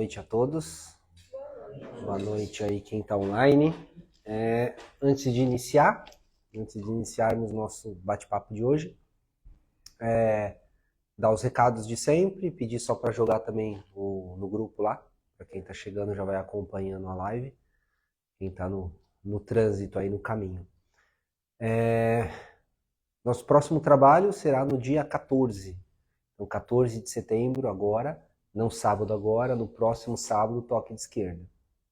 noite a todos. Boa noite aí quem está online. Antes de iniciarmos nosso bate-papo de hoje, dar os recados de sempre, pedir só para jogar também no grupo lá, para quem está chegando já vai acompanhando a live, quem está no trânsito aí no caminho. Nosso próximo trabalho será no dia 14, então 14 de setembro agora, não sábado agora, no próximo sábado, toque de esquerda.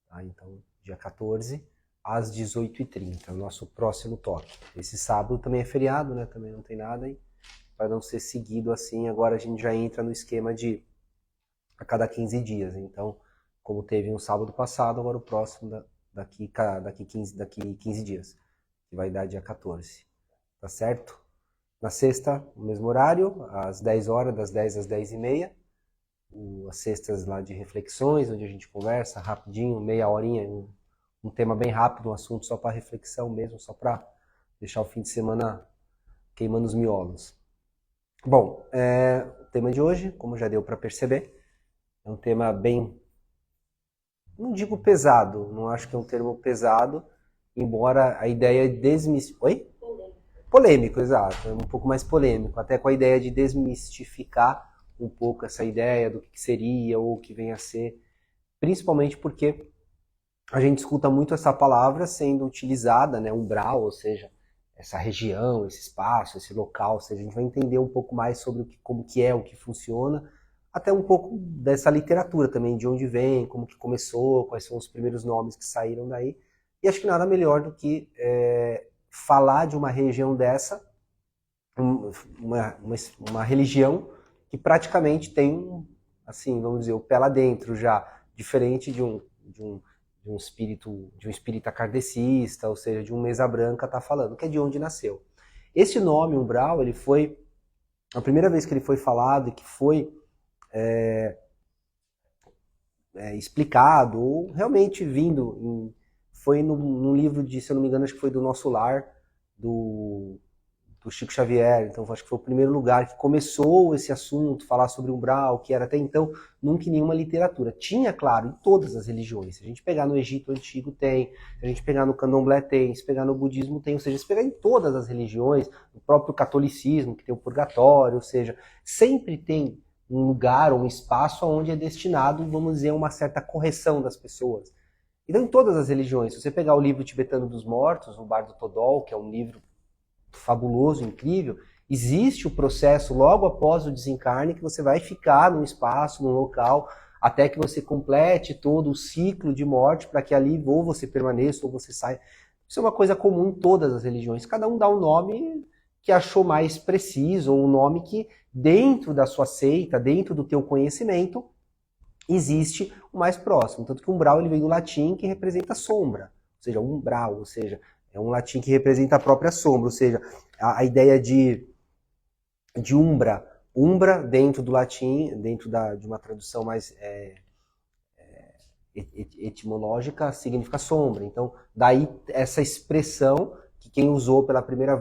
Tá? Então, dia 14, às 18h30, nosso próximo toque. Esse sábado também é feriado, né? Também não tem nada aí. Para não ser seguido assim, agora a gente já entra no esquema de a cada 15 dias. Então, como teve um sábado passado, agora o próximo daqui 15 dias, que vai dar dia 14. Tá certo? Na sexta, o mesmo horário, às 10 horas, das 10 às 10h30. As sextas lá de reflexões, onde a gente conversa rapidinho, meia horinha, um tema bem rápido, um assunto só para reflexão mesmo, só para deixar o fim de semana queimando os miolos. Bom, o tema de hoje, como já deu para perceber, é um tema bem, não digo pesado, não acho que é um termo pesado, embora a ideia de desmistificar... Oi? Polêmico, exato, é um pouco mais polêmico, até com a ideia de desmistificar um pouco essa ideia do que seria ou o que vem a ser, principalmente porque a gente escuta muito essa palavra sendo utilizada, né, umbral, ou seja, essa região, esse espaço, esse local, ou seja, a gente vai entender um pouco mais sobre como que é, o que funciona, até um pouco dessa literatura também, de onde vem, como que começou, quais são os primeiros nomes que saíram daí, e acho que nada melhor do que falar de uma região dessa, uma religião que praticamente tem, assim, vamos dizer, o pé lá dentro já, diferente de um espírita kardecista, ou seja, de um mesa branca tá falando, que é de onde nasceu. Esse nome, umbral, ele foi, a primeira vez que ele foi falado e que foi explicado, ou realmente vindo, foi num livro de, se eu não me engano, acho que foi do Nosso Lar, do Chico Xavier. Então acho que foi o primeiro lugar que começou esse assunto, falar sobre umbral, que era até então nunca em nenhuma literatura. Tinha, claro, em todas as religiões. Se a gente pegar no Egito Antigo tem, se a gente pegar no Candomblé tem, se pegar no Budismo tem, ou seja, se pegar em todas as religiões, no próprio catolicismo, que tem o purgatório, ou seja, sempre tem um lugar ou um espaço onde é destinado, vamos dizer, uma certa correção das pessoas. Então em todas as religiões, se você pegar o livro tibetano dos mortos, o Bardo Thodol, que é um livro fabuloso, incrível, existe o processo logo após o desencarne que você vai ficar num espaço, num local, até que você complete todo o ciclo de morte, para que ali ou você permaneça ou você saia. Isso é uma coisa comum em todas as religiões. Cada um dá um nome que achou mais preciso, ou um nome que dentro da sua seita, dentro do teu conhecimento, existe o mais próximo. Tanto que umbral ele vem do latim, que representa sombra, ou seja, umbral, ou seja, é um latim que representa a própria sombra, ou seja, a ideia de umbra dentro do latim, dentro de uma tradução mais etimológica, significa sombra. Então, daí essa expressão que quem usou pela primeira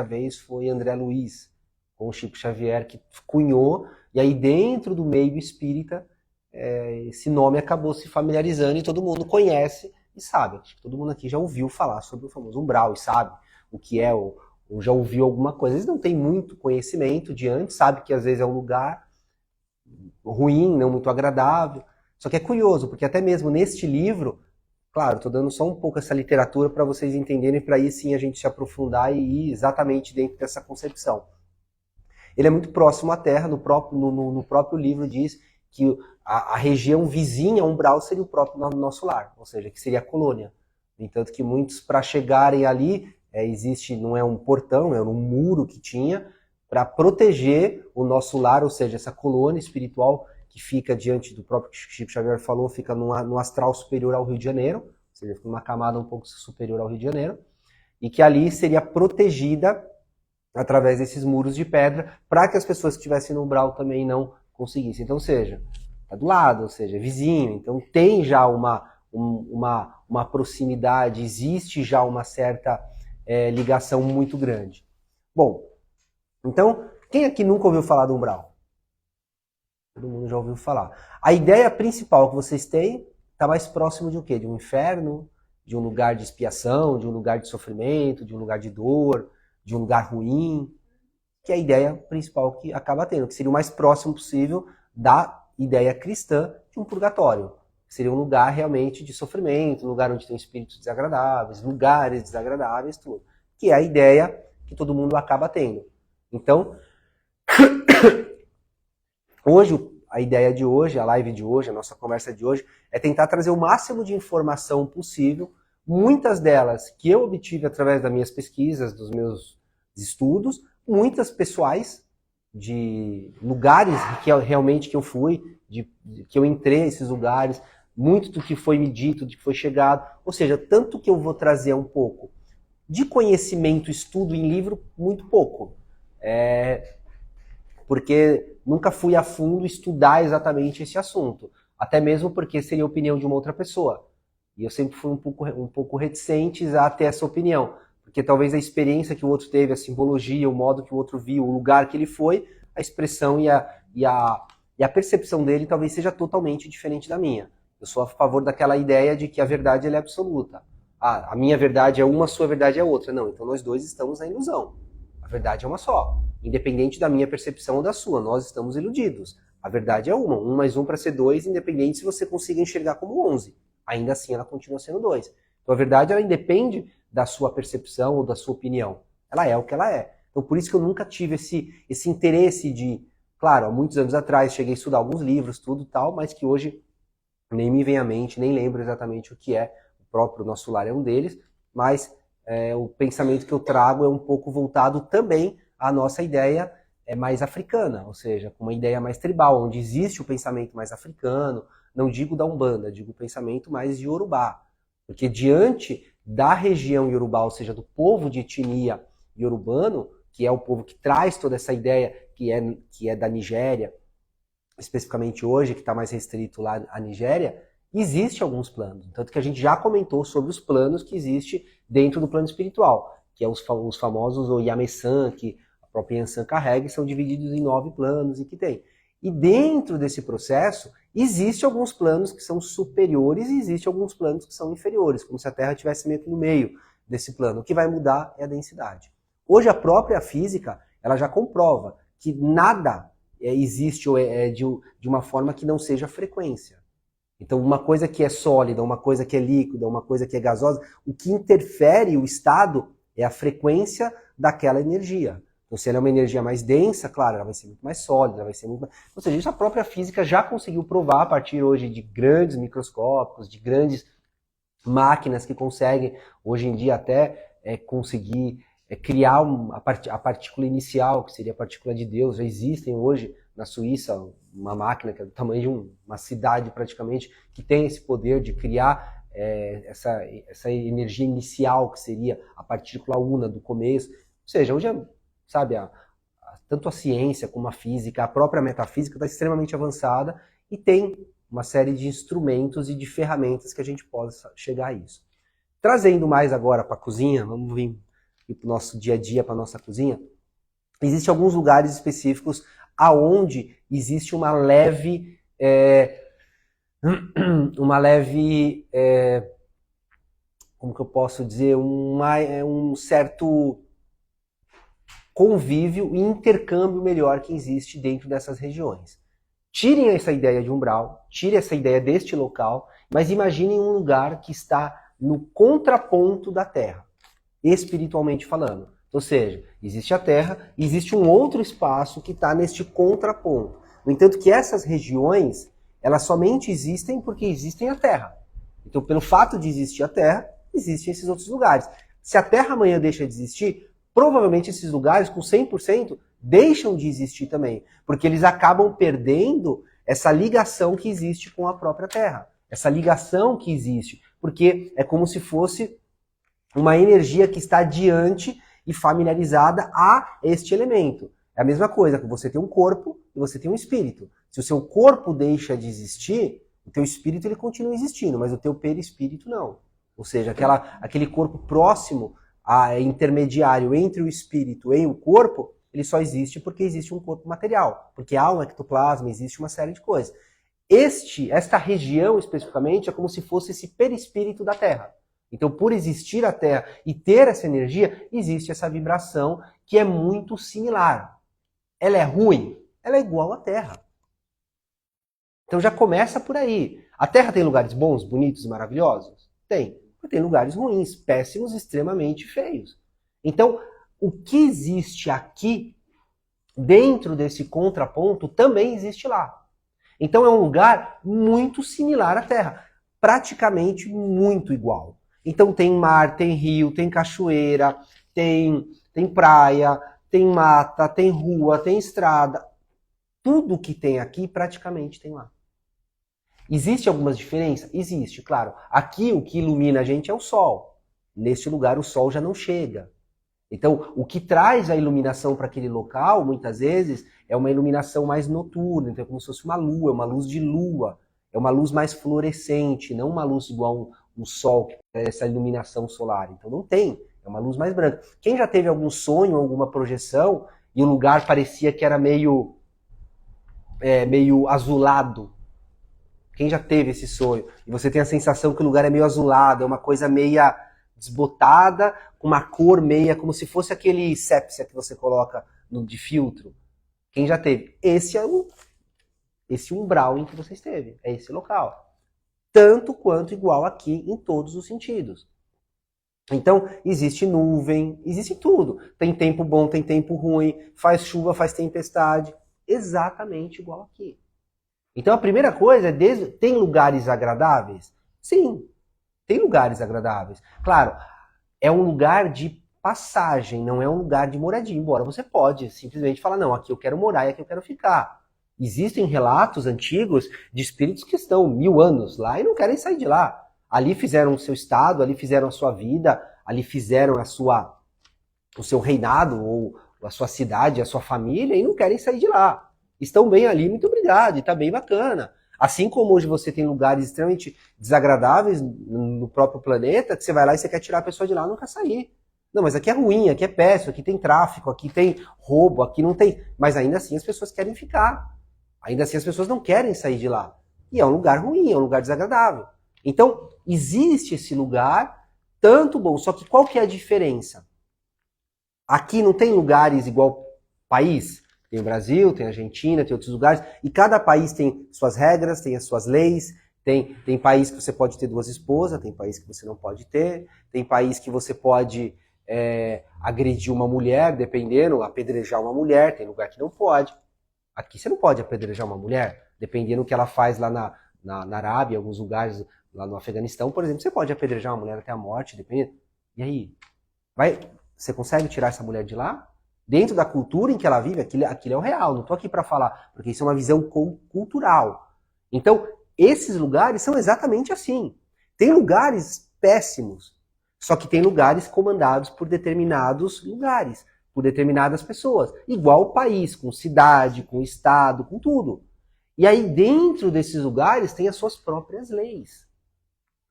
vez foi André Luiz, com o Chico Xavier, que cunhou, e aí dentro do meio espírita, esse nome acabou se familiarizando e todo mundo conhece e sabe. Acho que todo mundo aqui já ouviu falar sobre o famoso umbral e sabe o que é, ou já ouviu alguma coisa. Às vezes não tem muito conhecimento de antes, sabe que às vezes é um lugar ruim, não muito agradável. Só que é curioso, porque até mesmo neste livro, claro, estou dando só um pouco essa literatura para vocês entenderem, para aí sim a gente se aprofundar e ir exatamente dentro dessa concepção. Ele é muito próximo à Terra, no próprio livro diz que a região vizinha a umbral seria o próprio nosso lar, ou seja, que seria a colônia. No entanto que muitos, para chegarem ali, não é um portão, é um muro que tinha para proteger o nosso lar, ou seja, essa colônia espiritual que fica diante do próprio Chico Xavier falou, fica no astral superior ao Rio de Janeiro, ou seja, fica numa camada um pouco superior ao Rio de Janeiro, e que ali seria protegida através desses muros de pedra, para que as pessoas que estivessem no umbral também não conseguissem. Então, ou seja, está do lado, ou seja, é vizinho, então tem já uma proximidade, existe já uma certa ligação muito grande. Bom, então, quem aqui nunca ouviu falar do umbral? Todo mundo já ouviu falar. A ideia principal que vocês têm está mais próximo de o quê? De um inferno, de um lugar de expiação, de um lugar de sofrimento, de um lugar de dor, de um lugar ruim, que é a ideia principal que acaba tendo, que seria o mais próximo possível da ideia cristã de um purgatório. Seria um lugar realmente de sofrimento, um lugar onde tem espíritos desagradáveis, lugares desagradáveis, tudo. Que é a ideia que todo mundo acaba tendo. Então, hoje, a ideia de hoje, a live de hoje, a nossa conversa de hoje, é tentar trazer o máximo de informação possível, muitas delas que eu obtive através das minhas pesquisas, dos meus estudos, muitas pessoais, de lugares que realmente que eu fui, que eu entrei nesses lugares, muito do que foi me dito, do que foi chegado, ou seja, tanto que eu vou trazer um pouco de conhecimento, estudo em livro, muito pouco. Porque nunca fui a fundo estudar exatamente esse assunto. Até mesmo porque seria a opinião de uma outra pessoa. E eu sempre fui um pouco reticente a ter essa opinião. Porque talvez a experiência que o outro teve, a simbologia, o modo que o outro viu, o lugar que ele foi, a expressão e a percepção dele talvez seja totalmente diferente da minha. Eu sou a favor daquela ideia de que a verdade ela é absoluta. Ah, a minha verdade é uma, a sua verdade é outra. Não, então nós dois estamos na ilusão. A verdade é uma só. Independente da minha percepção ou da sua, nós estamos iludidos. A verdade é uma. 1 mais 1 para ser 2, independente se você consiga enxergar como 11. Ainda assim, ela continua sendo 2. Então a verdade, ela independe da sua percepção ou da sua opinião. Ela é o que ela é. Então por isso que eu nunca tive esse interesse de... Claro, há muitos anos atrás cheguei a estudar alguns livros, tudo tal, mas que hoje nem me vem à mente, nem lembro exatamente o que é. O próprio Nosso Lar é um deles, mas o pensamento que eu trago é um pouco voltado também à nossa ideia mais africana, ou seja, com uma ideia mais tribal, onde existe o pensamento mais africano, não digo da Umbanda, digo o pensamento mais de Yorubá. Porque diante da região Yorubá, ou seja, do povo de etnia iorubano, que é o povo que traz toda essa ideia que é da Nigéria, especificamente hoje, que está mais restrito lá à Nigéria, existe alguns planos. Tanto que a gente já comentou sobre os planos que existe dentro do plano espiritual, que é os famosos o Yamesan, que a própria Yansan carrega, e são divididos em 9 planos e que tem. E dentro desse processo, existe alguns planos que são superiores e existe alguns planos que são inferiores, como se a Terra estivesse meio que no meio desse plano. O que vai mudar é a densidade. Hoje a própria física, ela já comprova que nada existe de uma forma que não seja frequência. Então, uma coisa que é sólida, uma coisa que é líquida, uma coisa que é gasosa, o que interfere o estado é a frequência daquela energia. Então, se ela é uma energia mais densa, claro, ela vai ser muito mais sólida, ela vai ser muito mais... Ou seja, isso a própria física já conseguiu provar a partir hoje de grandes microscópios, de grandes máquinas que conseguem, hoje em dia, até conseguir criar a partícula inicial, que seria a partícula de Deus. Já existem hoje na Suíça uma máquina que é do tamanho de uma cidade praticamente, que tem esse poder de criar essa energia inicial, que seria a partícula una do começo. Ou seja, hoje, sabe, tanto a ciência como a física, a própria metafísica está extremamente avançada e tem uma série de instrumentos e de ferramentas que a gente possa chegar a isso. Trazendo mais agora para a cozinha, vamos vir para o nosso dia a dia, para a nossa cozinha, existem alguns lugares específicos aonde existe uma leve como que eu posso dizer, um certo convívio e intercâmbio melhor que existe dentro dessas regiões. Tirem essa ideia de umbral, tirem essa ideia deste local, mas imaginem um lugar que está no contraponto da Terra, espiritualmente falando. Ou seja, existe a Terra, existe um outro espaço que está neste contraponto. No entanto, que essas regiões, elas somente existem porque existem a Terra. Então, pelo fato de existir a Terra, existem esses outros lugares. Se a Terra amanhã deixa de existir, provavelmente esses lugares, com 100%, deixam de existir também. Porque eles acabam perdendo essa ligação que existe com a própria Terra. Essa ligação que existe. Porque é como se fosse uma energia que está diante e familiarizada a este elemento. É a mesma coisa que você tem um corpo e você tem um espírito. Se o seu corpo deixa de existir, o teu espírito ele continua existindo, mas o teu perispírito não. Ou seja, aquele corpo próximo, intermediário entre o espírito e o corpo, ele só existe porque existe um corpo material, porque há um ectoplasma, existe uma série de coisas. Esta região especificamente é como se fosse esse perispírito da Terra. Então, por existir a Terra e ter essa energia, existe essa vibração que é muito similar. Ela é ruim? Ela é igual à Terra. Então já começa por aí. A Terra tem lugares bons, bonitos e maravilhosos? Tem. Mas tem lugares ruins, péssimos, extremamente feios. Então, o que existe aqui, dentro desse contraponto, também existe lá. Então é um lugar muito similar à Terra. Praticamente muito igual. Então tem mar, tem rio, tem cachoeira, tem praia, tem mata, tem rua, tem estrada. Tudo que tem aqui praticamente tem lá. Existe algumas diferenças? Existe, claro. Aqui o que ilumina a gente é o sol. Neste lugar o sol já não chega. Então, o que traz a iluminação para aquele local, muitas vezes, é uma iluminação mais noturna. Então, é como se fosse uma lua, uma luz de lua. É uma luz mais fluorescente, não uma luz igual um sol, que é essa iluminação solar. Então, não tem. É uma luz mais branca. Quem já teve algum sonho, alguma projeção, e o lugar parecia que era meio azulado? Quem já teve esse sonho? E você tem a sensação que o lugar é meio azulado, é uma coisa meia desbotada, com uma cor meia, como se fosse aquele sépia que você coloca de filtro. Quem já teve? Esse é esse umbral em que você esteve. É esse local. Tanto quanto igual aqui em todos os sentidos. Então, existe nuvem, existe tudo. Tem tempo bom, tem tempo ruim, faz chuva, faz tempestade. Exatamente igual aqui. Então a primeira coisa é, tem lugares agradáveis? Sim, tem lugares agradáveis. Claro, é um lugar de passagem, não é um lugar de moradia. Embora você pode simplesmente falar, não, aqui eu quero morar e aqui eu quero ficar. Existem relatos antigos de espíritos que estão 1000 anos lá e não querem sair de lá. Ali fizeram o seu estado, ali fizeram a sua vida, ali fizeram o seu reinado, ou a sua cidade, a sua família, e não querem sair de lá. Estão bem ali, muito obrigado, e tá bem bacana. Assim como hoje você tem lugares extremamente desagradáveis no próprio planeta, que você vai lá e você quer tirar a pessoa de lá e não quer sair. Não, mas aqui é ruim, aqui é péssimo, aqui tem tráfico, aqui tem roubo, aqui não tem... Mas ainda assim as pessoas querem ficar. Ainda assim as pessoas não querem sair de lá. E é um lugar ruim, é um lugar desagradável. Então, existe esse lugar, tanto bom, só que qual que é a diferença? Aqui não tem lugares igual país? Tem o Brasil, tem a Argentina, tem outros lugares, e cada país tem suas regras, tem as suas leis, tem país que você pode ter 2 esposas, tem país que você não pode ter, tem país que você pode agredir uma mulher, dependendo, apedrejar uma mulher, tem lugar que não pode. Aqui você não pode apedrejar uma mulher, dependendo do que ela faz lá na Arábia, em alguns lugares, lá no Afeganistão, por exemplo, você pode apedrejar uma mulher até a morte, dependendo. E aí? Você consegue tirar essa mulher de lá? Dentro da cultura em que ela vive, aquilo é o real. Não estou aqui para falar, porque isso é uma visão cultural. Então, esses lugares são exatamente assim. Tem lugares péssimos, só que tem lugares comandados por determinados lugares, por determinadas pessoas. Igual o país, com cidade, com estado, com tudo. E aí, dentro desses lugares, tem as suas próprias leis.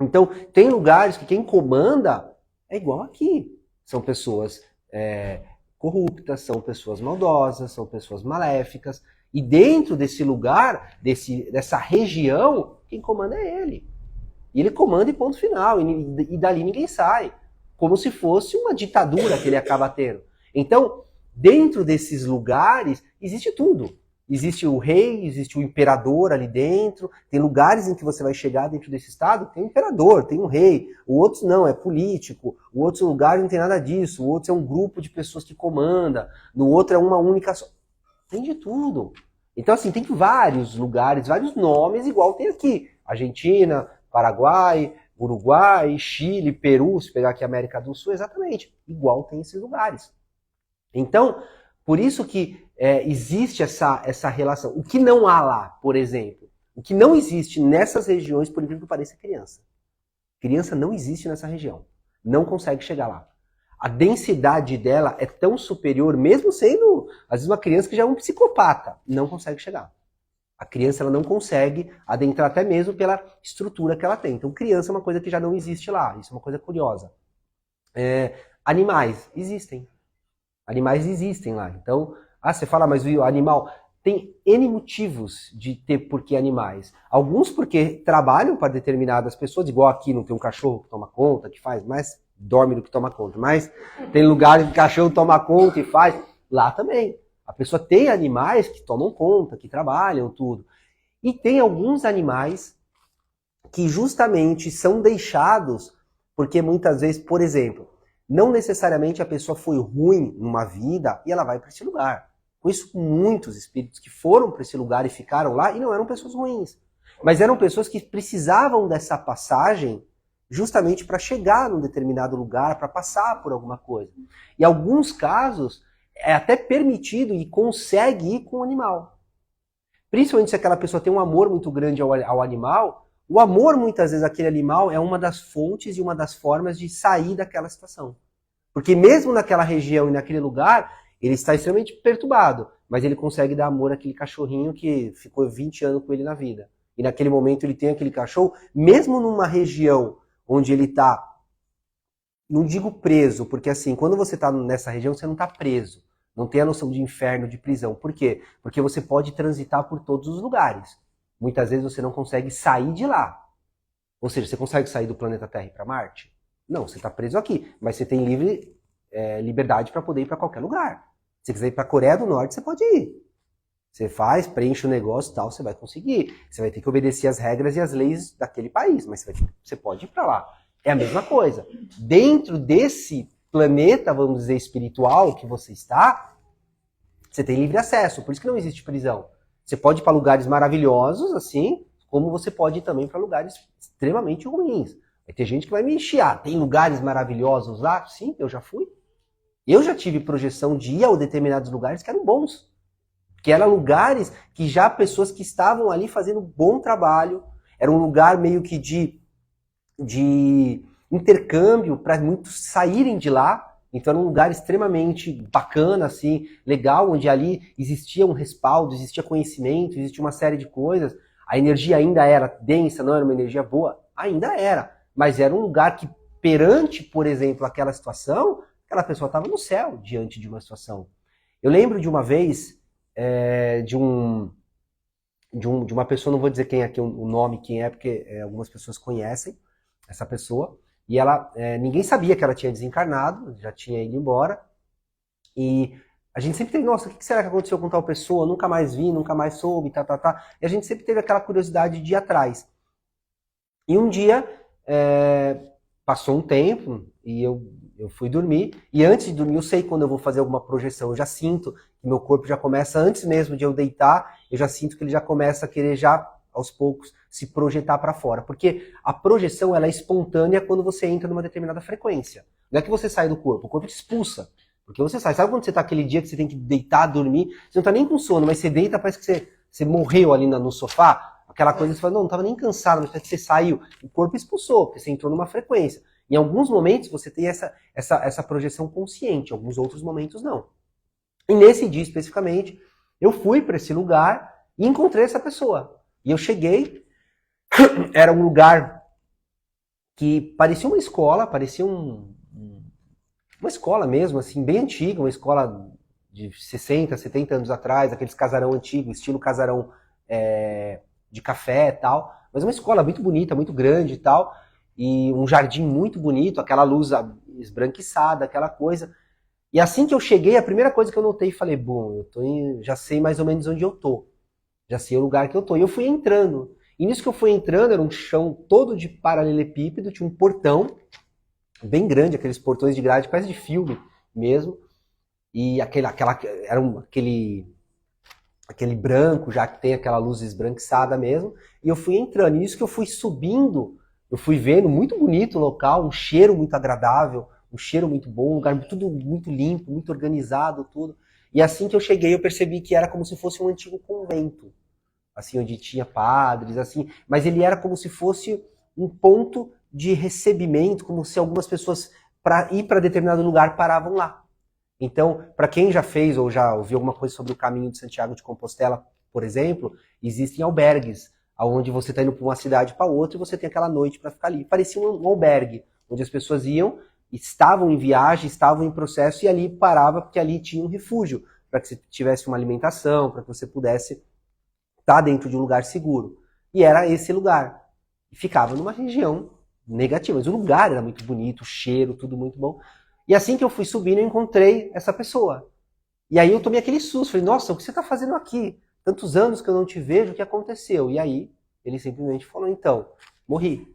Então, tem lugares que quem comanda é igual aqui. São pessoas corruptas, são pessoas maldosas, são pessoas maléficas. E dentro desse lugar, dessa região, quem comanda é ele. E ele comanda e ponto final. E dali ninguém sai. Como se fosse uma ditadura que ele acaba tendo. Então, dentro desses lugares, existe tudo. Existe o rei, existe o imperador ali dentro. Tem lugares em que você vai chegar dentro desse estado, tem um imperador, tem um rei. O outro não, é político. O outro lugar não tem nada disso. O outro é um grupo de pessoas que comanda. No outro é uma única... Tem de tudo. Então, assim, tem vários lugares, vários nomes, igual tem aqui. Argentina, Paraguai, Uruguai, Chile, Peru, se pegar aqui a América do Sul, exatamente. Igual tem esses lugares. Então, por isso que existe essa relação. O que não há lá, por exemplo, o que não existe nessas regiões, por incrível que pareça, é criança. Criança não existe nessa região. Não consegue chegar lá. A densidade dela é tão superior, mesmo sendo, às vezes, uma criança que já é um psicopata, não consegue chegar. A criança ela não consegue adentrar até mesmo pela estrutura que ela tem. Então, criança é uma coisa que já não existe lá. Isso é uma coisa curiosa. Animais existem. Animais existem lá. Então, você fala, mas o animal... Tem N motivos de ter porquê animais. Alguns porque trabalham para determinadas pessoas, igual aqui não tem um cachorro que toma conta, que faz, mais dorme do que toma conta. Mas tem lugares que o cachorro toma conta e faz. Lá também. A pessoa tem animais que tomam conta, que trabalham, tudo. E tem alguns animais que justamente são deixados porque muitas vezes, por exemplo, não necessariamente a pessoa foi ruim numa vida e ela vai para esse lugar. Conheço muitos espíritos que foram para esse lugar e ficaram lá e não eram pessoas ruins. Mas eram pessoas que precisavam dessa passagem justamente para chegar num determinado lugar, para passar por alguma coisa. Em alguns casos, é até permitido e consegue ir com o animal. Principalmente se aquela pessoa tem um amor muito grande ao animal, o amor, muitas vezes, àquele animal é uma das fontes e uma das formas de sair daquela situação. Porque mesmo naquela região e naquele lugar, ele está extremamente perturbado, mas ele consegue dar amor àquele cachorrinho que ficou 20 anos com ele na vida. E naquele momento ele tem aquele cachorro, mesmo numa região onde ele está, não digo preso, porque assim, quando você está nessa região, você não está preso. Não tem a noção de inferno, de prisão. Por quê? Porque você pode transitar por todos os lugares. Muitas vezes você não consegue sair de lá. Ou seja, você consegue sair do planeta Terra e ir para Marte? Não, você está preso aqui. Mas você tem liberdade para poder ir para qualquer lugar. Se você quiser ir para a Coreia do Norte, você pode ir. Você faz, preenche o negócio e tal, você vai conseguir. Você vai ter que obedecer as regras e as leis daquele país, mas você pode ir para lá. É a mesma coisa. Dentro desse planeta, vamos dizer, espiritual que você está, você tem livre acesso. Por isso que não existe prisão. Você pode ir para lugares maravilhosos, assim, como você pode ir também para lugares extremamente ruins. Vai ter gente que vai me encher. Tem lugares maravilhosos lá? Sim, eu já fui. Eu já tive projeção de ir a determinados lugares que eram bons. Que eram lugares que já pessoas que estavam ali fazendo bom trabalho. Era um lugar meio que de intercâmbio para muitos saírem de lá. Então era um lugar extremamente bacana, assim, legal, onde ali existia um respaldo, existia conhecimento, existia uma série de coisas. A energia ainda era densa, não era uma energia boa? Ainda era. Mas era um lugar que, perante, por exemplo, aquela situação, aquela pessoa estava no céu diante de uma situação. Eu lembro de uma vez de uma pessoa, não vou dizer quem é aqui o nome, quem é, porque algumas pessoas conhecem essa pessoa, e ela, ninguém sabia que ela tinha desencarnado, já tinha ido embora, e a gente sempre teve, nossa, o que será que aconteceu com tal pessoa? Nunca mais vi, nunca mais soube, e a gente sempre teve aquela curiosidade de ir atrás. E um dia, passou um tempo, e eu fui dormir, e antes de dormir eu sei quando eu vou fazer alguma projeção, eu já sinto que meu corpo já começa, antes mesmo de eu deitar, eu já sinto que ele já começa a querer já, aos poucos, se projetar para fora. Porque a projeção ela é espontânea quando você entra numa determinada frequência. Não é que você sai do corpo, o corpo te expulsa. Porque você sai. Sabe quando você tá aquele dia que você tem que deitar, dormir, você não tá nem com sono, mas você deita, parece que você morreu ali no sofá, aquela coisa que você fala, não tava nem cansado, mas parece que você saiu, o corpo expulsou, porque você entrou numa frequência. Em alguns momentos você tem essa projeção consciente, em alguns outros momentos não. E nesse dia especificamente, eu fui para esse lugar e encontrei essa pessoa. E eu cheguei, era um lugar que parecia uma escola, parecia uma escola mesmo, assim, bem antiga, uma escola de 60, 70 anos atrás, aqueles casarão antigo, estilo casarão de café e tal, mas uma escola muito bonita, muito grande e tal, e um jardim muito bonito, aquela luz esbranquiçada, aquela coisa. E assim que eu cheguei, a primeira coisa que eu notei, falei, bom, já sei mais ou menos onde eu tô. Já sei o lugar que eu tô. E eu fui entrando. E nisso que eu fui entrando, era um chão todo de paralelepípedo, tinha um portão bem grande, aqueles portões de grade, quase de filme mesmo. E aquele branco, já que tem aquela luz esbranquiçada mesmo. E eu fui entrando. E nisso que eu fui subindo, eu fui vendo, muito bonito o local, um cheiro muito agradável, um cheiro muito bom, um lugar tudo muito limpo, muito organizado, tudo. E assim que eu cheguei, eu percebi que era como se fosse um antigo convento, assim, onde tinha padres, assim, mas ele era como se fosse um ponto de recebimento, como se algumas pessoas, para ir para determinado lugar, paravam lá. Então, para quem já fez ou já ouviu alguma coisa sobre o caminho de Santiago de Compostela, por exemplo, existem albergues, onde você está indo para uma cidade para outra e você tem aquela noite para ficar ali. Parecia um albergue, onde as pessoas iam estavam em viagem, estavam em processo, e ali parava, porque ali tinha um refúgio, para que você tivesse uma alimentação, para que você pudesse estar dentro de um lugar seguro. E era esse lugar. E ficava numa região negativa, mas o lugar era muito bonito, o cheiro, tudo muito bom. E assim que eu fui subindo, eu encontrei essa pessoa. E aí eu tomei aquele susto, falei, nossa, o que você está fazendo aqui? Tantos anos que eu não te vejo, o que aconteceu? E aí ele simplesmente falou, então, morri.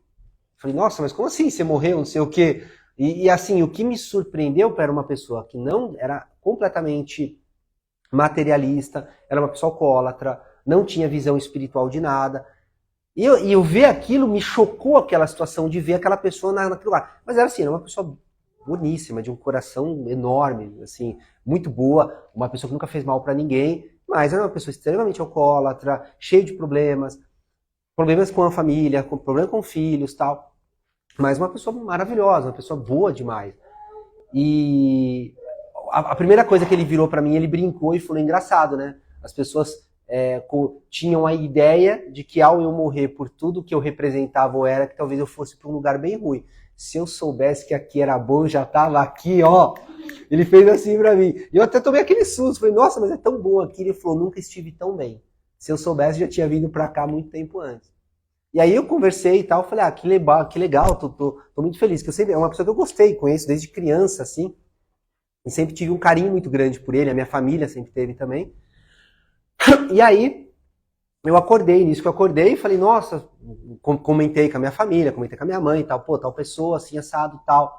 Falei, nossa, mas como assim você morreu, não sei o quê? E assim, o que me surpreendeu era uma pessoa que não era completamente materialista, era uma pessoa alcoólatra, não tinha visão espiritual de nada. E eu ver aquilo, me chocou aquela situação de ver aquela pessoa naquele lugar. Mas era assim, era uma pessoa boníssima, de um coração enorme, assim, muito boa, uma pessoa que nunca fez mal para ninguém, mas era uma pessoa extremamente alcoólatra, cheia de problemas com a família, problemas com filhos, tal. Mas uma pessoa maravilhosa, uma pessoa boa demais. E a primeira coisa que ele virou para mim, ele brincou e falou, engraçado, né? As pessoas tinham a ideia de que ao eu morrer por tudo que eu representava ou era, que talvez eu fosse para um lugar bem ruim. Se eu soubesse que aqui era bom, eu já tava aqui, ó. Ele fez assim pra mim. E eu até tomei aquele susto. Falei, nossa, mas é tão bom aqui. Ele falou, nunca estive tão bem. Se eu soubesse, já tinha vindo pra cá muito tempo antes. E aí eu conversei e tal. Falei, ah, que legal, tô muito feliz. Que eu sempre, é uma pessoa que eu gostei, conheço desde criança, assim. E sempre tive um carinho muito grande por ele. A minha família sempre teve também. E aí, eu acordei, nisso que eu acordei, falei, nossa, comentei com a minha família, comentei com a minha mãe e tal, pô, tal pessoa, assim, assado, tal.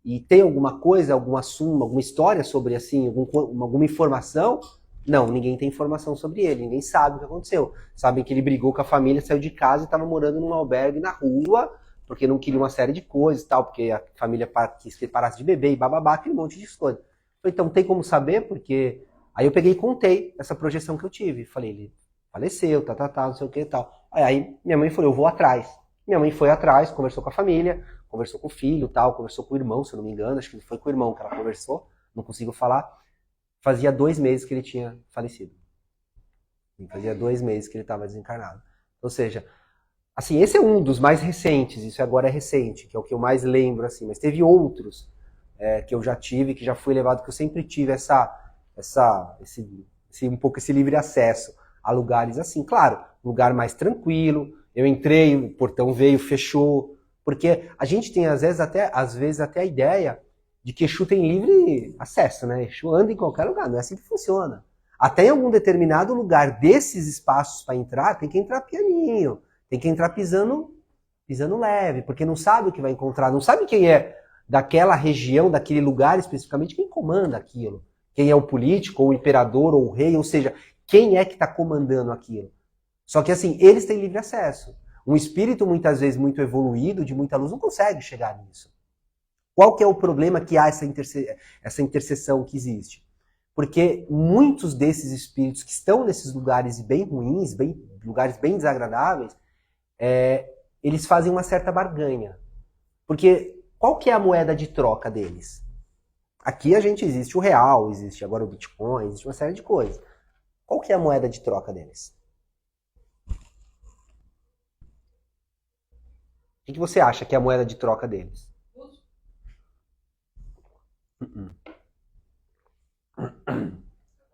E tem alguma coisa, algum assunto, alguma história sobre, assim, alguma informação? Não, ninguém tem informação sobre ele, ninguém sabe o que aconteceu. Sabem que ele brigou com a família, saiu de casa e estava morando num albergue na rua, porque não queria uma série de coisas e tal, porque a família quis que ele parasse de beber e bababá, aquele monte de coisa. Falei, então, tem como saber? Porque... Aí eu peguei e contei essa projeção que eu tive. Falei, ele faleceu, não sei o que e tal. Aí minha mãe falou, eu vou atrás. Minha mãe foi atrás, conversou com a família, conversou com o filho, tal, conversou com o irmão, se eu não me engano, acho que foi com o irmão que ela conversou, não consigo falar. Fazia 2 meses que ele tinha falecido. Fazia 2 meses que ele estava desencarnado. Ou seja, assim, esse é um dos mais recentes, isso agora é recente, que é o que eu mais lembro, assim, mas teve outros que eu já tive, que já fui levado, que eu sempre tive um pouco esse livre acesso a lugares assim. Claro, lugar mais tranquilo. Eu entrei, o portão veio, fechou. Porque a gente tem, às vezes, até a ideia de que Exu tem livre acesso, né? Exu anda em qualquer lugar, não é assim que funciona. Até em algum determinado lugar desses espaços para entrar, tem que entrar pianinho, tem que entrar pisando leve, porque não sabe o que vai encontrar, não sabe quem é daquela região, daquele lugar especificamente, quem comanda aquilo. Quem é o político, ou o imperador, ou o rei, ou seja, quem é que está comandando aquilo. Só que assim, eles têm livre acesso. Um espírito, muitas vezes, muito evoluído, de muita luz, não consegue chegar nisso. Qual que é o problema que há essa interseção que existe? Porque muitos desses espíritos que estão nesses lugares bem ruins, lugares bem desagradáveis, eles fazem uma certa barganha. Porque qual que é a moeda de troca deles? Aqui existe o real, existe agora o Bitcoin, existe uma série de coisas. Qual que é a moeda de troca deles? O que você acha que é a moeda de troca deles?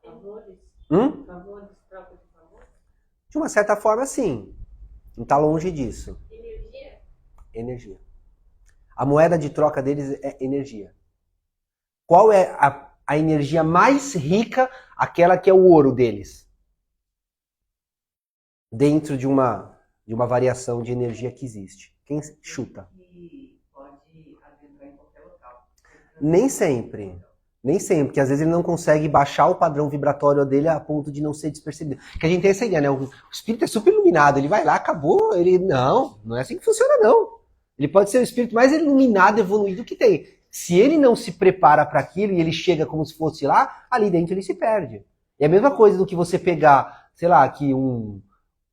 Favores, troca de favor? De uma certa forma, sim. Não está longe disso. Energia? Energia. A moeda de troca deles é energia. Qual é a energia mais rica, aquela que é o ouro deles? Dentro de uma variação de energia que existe. Quem chuta? E pode adentrar em qualquer local. Nem sempre. Nem sempre, porque às vezes ele não consegue baixar o padrão vibratório dele a ponto de não ser despercebido. Porque a gente tem essa ideia, né? O espírito é super iluminado, ele vai lá, acabou, ele... Não é assim que funciona, não. Ele pode ser o espírito mais iluminado, evoluído que tem. Se ele não se prepara para aquilo e ele chega como se fosse lá, ali dentro ele se perde. É a mesma coisa do que você pegar, sei lá, aqui um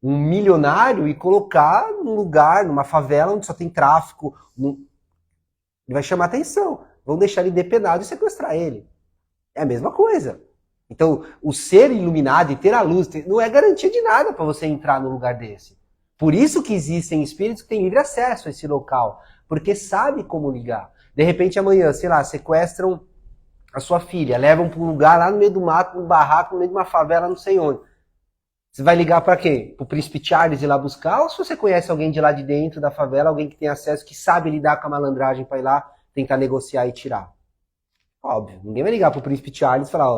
milionário e colocar num lugar, numa favela onde só tem tráfico. Ele vai chamar atenção. Vão deixar ele depenado e sequestrar ele. É a mesma coisa. Então, o ser iluminado e ter a luz não é garantia de nada para você entrar num lugar desse. Por isso que existem espíritos que têm livre acesso a esse local, porque sabe como ligar. De repente amanhã, sei lá, sequestram a sua filha, levam para um lugar lá no meio do mato, num barraco, no meio de uma favela, não sei onde. Você vai ligar para quem? Pro Príncipe Charles ir lá buscar? Ou se você conhece alguém de lá de dentro da favela, alguém que tem acesso, que sabe lidar com a malandragem para ir lá tentar negociar e tirar? Óbvio, ninguém vai ligar pro Príncipe Charles e falar,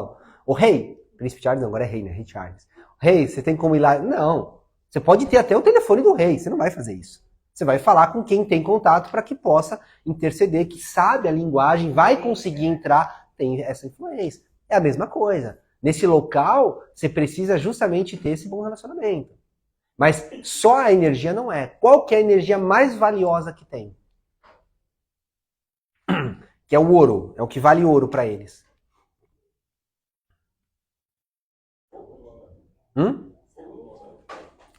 ô rei, Príncipe Charles não, agora é rei, né? Rei Charles. Rei, você tem como ir lá? Não. Você pode ter até o telefone do rei, você não vai fazer isso. Você vai falar com quem tem contato para que possa interceder, que sabe a linguagem, vai conseguir entrar, tem essa influência. É a mesma coisa. Nesse local, você precisa justamente ter esse bom relacionamento. Mas só a energia não é. Qual que é a energia mais valiosa que tem? Que é o ouro, é o que vale ouro para eles.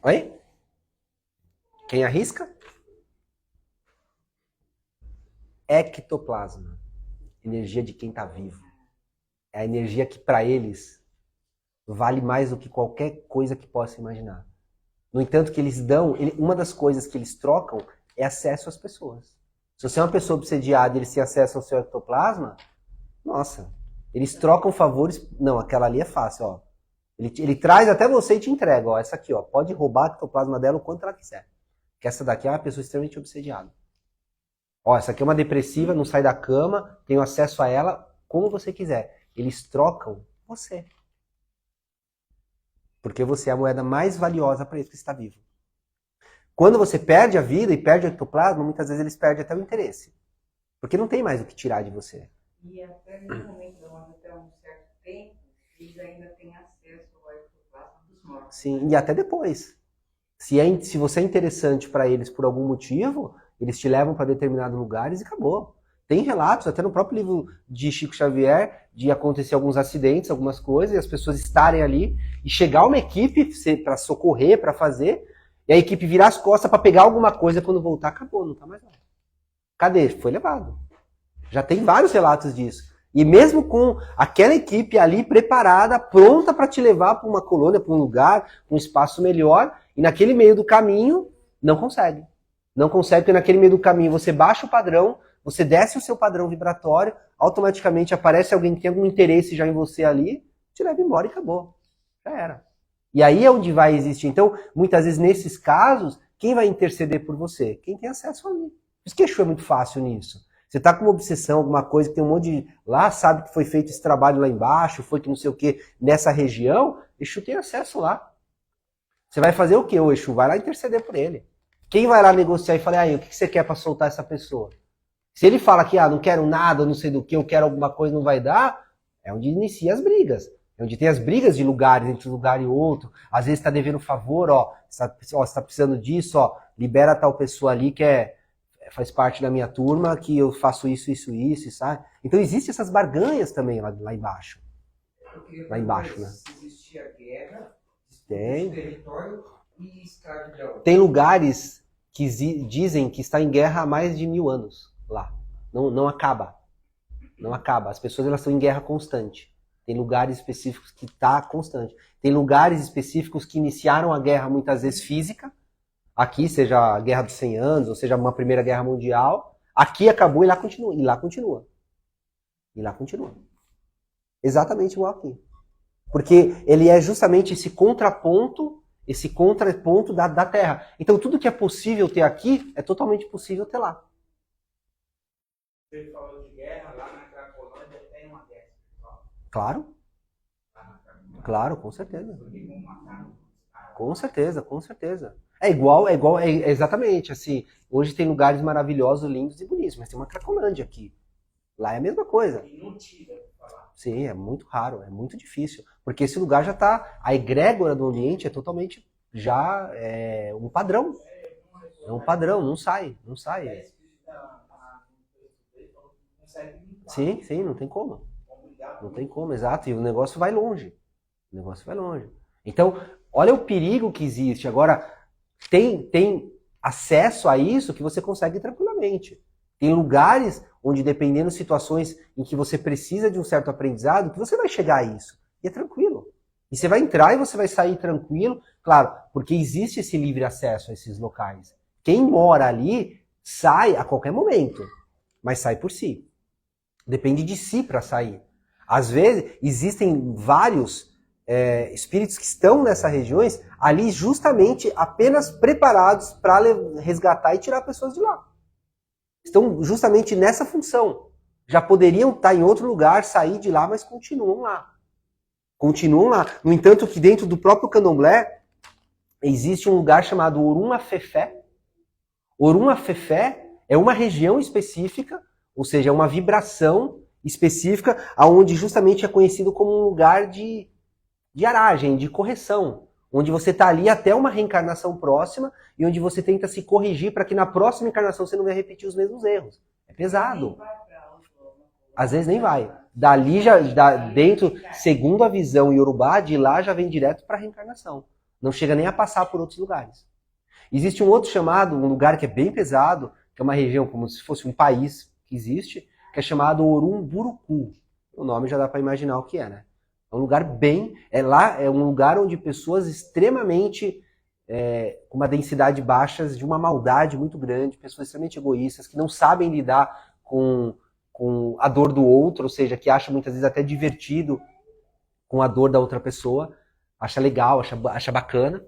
Oi? Quem arrisca? Ectoplasma. Energia de quem está vivo. É a energia que para eles vale mais do que qualquer coisa que possa imaginar. No entanto, que eles dão, uma das coisas que eles trocam é acesso às pessoas. Se você é uma pessoa obsediada e eles têm acesso ao seu ectoplasma, nossa, eles trocam favores. Não, aquela ali é fácil, ó. Ele traz até você e te entrega, ó, essa aqui, ó, pode roubar a ectoplasma dela o quanto ela quiser. Porque essa daqui é uma pessoa extremamente obsediada. Ó, essa aqui é uma depressiva, não sai da cama, tenho acesso a ela como você quiser. Eles trocam você. Porque você é a moeda mais valiosa para eles que está vivo. Quando você perde a vida e perde o ectoplasma, muitas vezes eles perdem até o interesse. Porque não tem mais o que tirar de você. E até no momento, até um certo tempo, eles ainda têm acesso ao ectoplasma dos mortos. Sim, e até depois. Se você é interessante para eles por algum motivo, eles te levam para determinados lugares e acabou. Tem relatos, até no próprio livro de Chico Xavier, de acontecer alguns acidentes, algumas coisas, e as pessoas estarem ali, e chegar uma equipe para socorrer, para fazer, e a equipe virar as costas para pegar alguma coisa, quando voltar, acabou, não tá mais lá. Cadê? Foi levado. Já tem vários relatos disso. E mesmo com aquela equipe ali preparada, pronta para te levar para uma colônia, para um lugar, um espaço melhor, e naquele meio do caminho, não consegue. Não consegue, porque naquele meio do caminho você baixa o padrão, você desce o seu padrão vibratório, automaticamente aparece alguém que tem algum interesse já em você ali, te leva embora e acabou. Já era. E aí é onde vai existir. Então, muitas vezes, nesses casos, quem vai interceder por você? Quem tem acesso ali. Por isso que Exu é muito fácil nisso. Você está com uma obsessão, alguma coisa, que tem um monte de... Lá sabe que foi feito esse trabalho lá embaixo, foi que não sei o que, nessa região, Exu tem acesso lá. Você vai fazer o quê, o Exu? Vai lá interceder por ele. Quem vai lá negociar e falar, aí, o que você quer para soltar essa pessoa? Se ele fala que, não quero nada, não sei do que, eu quero alguma coisa, não vai dar, é onde inicia as brigas. É onde tem as brigas de lugares, entre um lugar e outro. Às vezes está devendo favor, você está precisando disso, libera tal pessoa ali que faz parte da minha turma, que eu faço isso, sabe? Então existem essas barganhas também lá embaixo. Lá embaixo, né? Se existia guerra, tem território e escravidão. Tem lugares que dizem que está em guerra há mais de 1000 anos lá. Não acaba. Não acaba. As pessoas elas estão em guerra constante. Tem lugares específicos que está constante. Tem lugares específicos que iniciaram a guerra muitas vezes física. Aqui, seja a Guerra dos 100 Anos, ou seja uma Primeira Guerra Mundial. Aqui acabou e lá continua. E lá continua. E lá continua. Exatamente igual aqui. Porque ele é justamente esse contraponto da Terra. Então tudo que é possível ter aqui, é totalmente possível ter lá. Você falou de guerra, lá na Cracolândia tem uma guerra. Claro. Claro, com certeza. Com certeza, com certeza. É exatamente assim. Hoje tem lugares maravilhosos, lindos e bonitos, mas tem uma Cracolândia aqui. Lá é a mesma coisa. Sim, é muito raro, é muito difícil. Porque esse lugar já está... A egrégora do ambiente é totalmente já um padrão. É um padrão, não sai. Sim, não tem como. Não tem como, exato. E o negócio vai longe. Então, olha o perigo que existe. Agora, tem acesso a isso que você consegue tranquilamente. Tem lugares onde, dependendo de situações em que você precisa de um certo aprendizado, que você vai chegar a isso. E é tranquilo. E você vai entrar e você vai sair tranquilo. Claro, porque existe esse livre acesso a esses locais. Quem mora ali, sai a qualquer momento. mas sai por si. Depende de si para sair. Às vezes, existem vários espíritos que estão nessas regiões ali justamente apenas preparados para resgatar e tirar pessoas de lá. Estão justamente nessa função. Já poderiam estar em outro lugar, sair de lá, mas continuam lá. Continuam lá. No entanto, que dentro do próprio candomblé existe um lugar chamado Orum Afefé. Orum Afefé é uma região específica, ou seja, uma vibração específica, onde justamente é conhecido como um lugar de aragem, de correção, onde você está ali até uma reencarnação próxima e onde você tenta se corrigir para que na próxima encarnação você não venha repetir os mesmos erros. É pesado. Às vezes nem vai. Dali já dentro, segundo a visão iorubá, de lá já vem direto para a reencarnação. Não chega nem a passar por outros lugares. Existe um outro chamado, um lugar que é bem pesado, que é uma região como se fosse um país que existe, que é chamado Orum Burucu. O nome já dá para imaginar o que é, né? É um lugar é um lugar onde pessoas extremamente com uma densidade baixa, de uma maldade muito grande, pessoas extremamente egoístas, que não sabem lidar com a dor do outro, ou seja, que acham muitas vezes até divertido com a dor da outra pessoa, acha legal, acha bacana.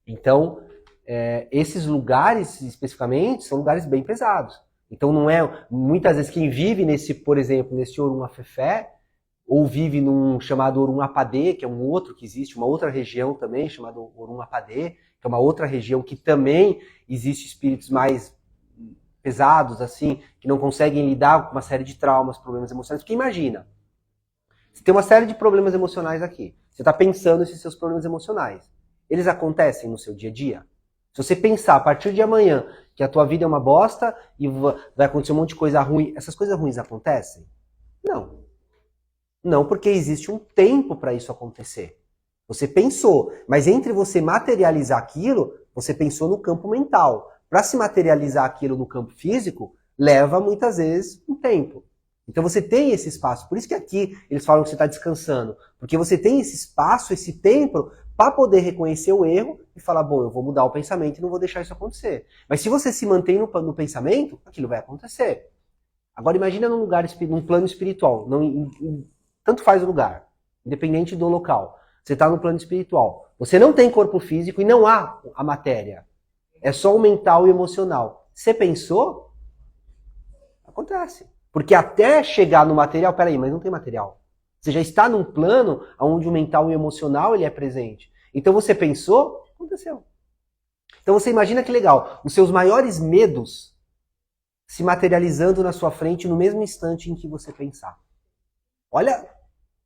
Então, esses lugares especificamente são lugares bem pesados. Então não é, muitas vezes quem vive por exemplo, nesse Orum Afefé, ou vive num chamado Orum Apadê, que é um outro que existe, uma outra região também, chamada Orum Apadê, que é uma outra região que também existe espíritos mais pesados, assim, que não conseguem lidar com uma série de traumas, problemas emocionais. Porque imagina, você tem uma série de problemas emocionais aqui. Você está pensando nesses seus problemas emocionais. Eles acontecem no seu dia a dia? Se você pensar a partir de amanhã que a tua vida é uma bosta e vai acontecer um monte de coisa ruim, essas coisas ruins acontecem? Não. Não, porque existe um tempo para isso acontecer. Você pensou, mas entre você materializar aquilo, você pensou no campo mental. Para se materializar aquilo no campo físico, leva muitas vezes um tempo. Então você tem esse espaço. Por isso que aqui eles falam que você está descansando. Porque você tem esse espaço, esse tempo, para poder reconhecer o erro e falar, bom, eu vou mudar o pensamento e não vou deixar isso acontecer. Mas se você se mantém no pensamento, aquilo vai acontecer. Agora imagina num plano espiritual. Tanto faz o lugar, independente do local. Você está no plano espiritual. Você não tem corpo físico e não há a matéria. É só o mental e o emocional. Você pensou? Acontece. Porque até chegar no material, peraí, mas não tem material. Você já está num plano onde o mental e o emocional ele é presente. Então você pensou, aconteceu. Então você imagina que legal, os seus maiores medos se materializando na sua frente no mesmo instante em que você pensar. Olha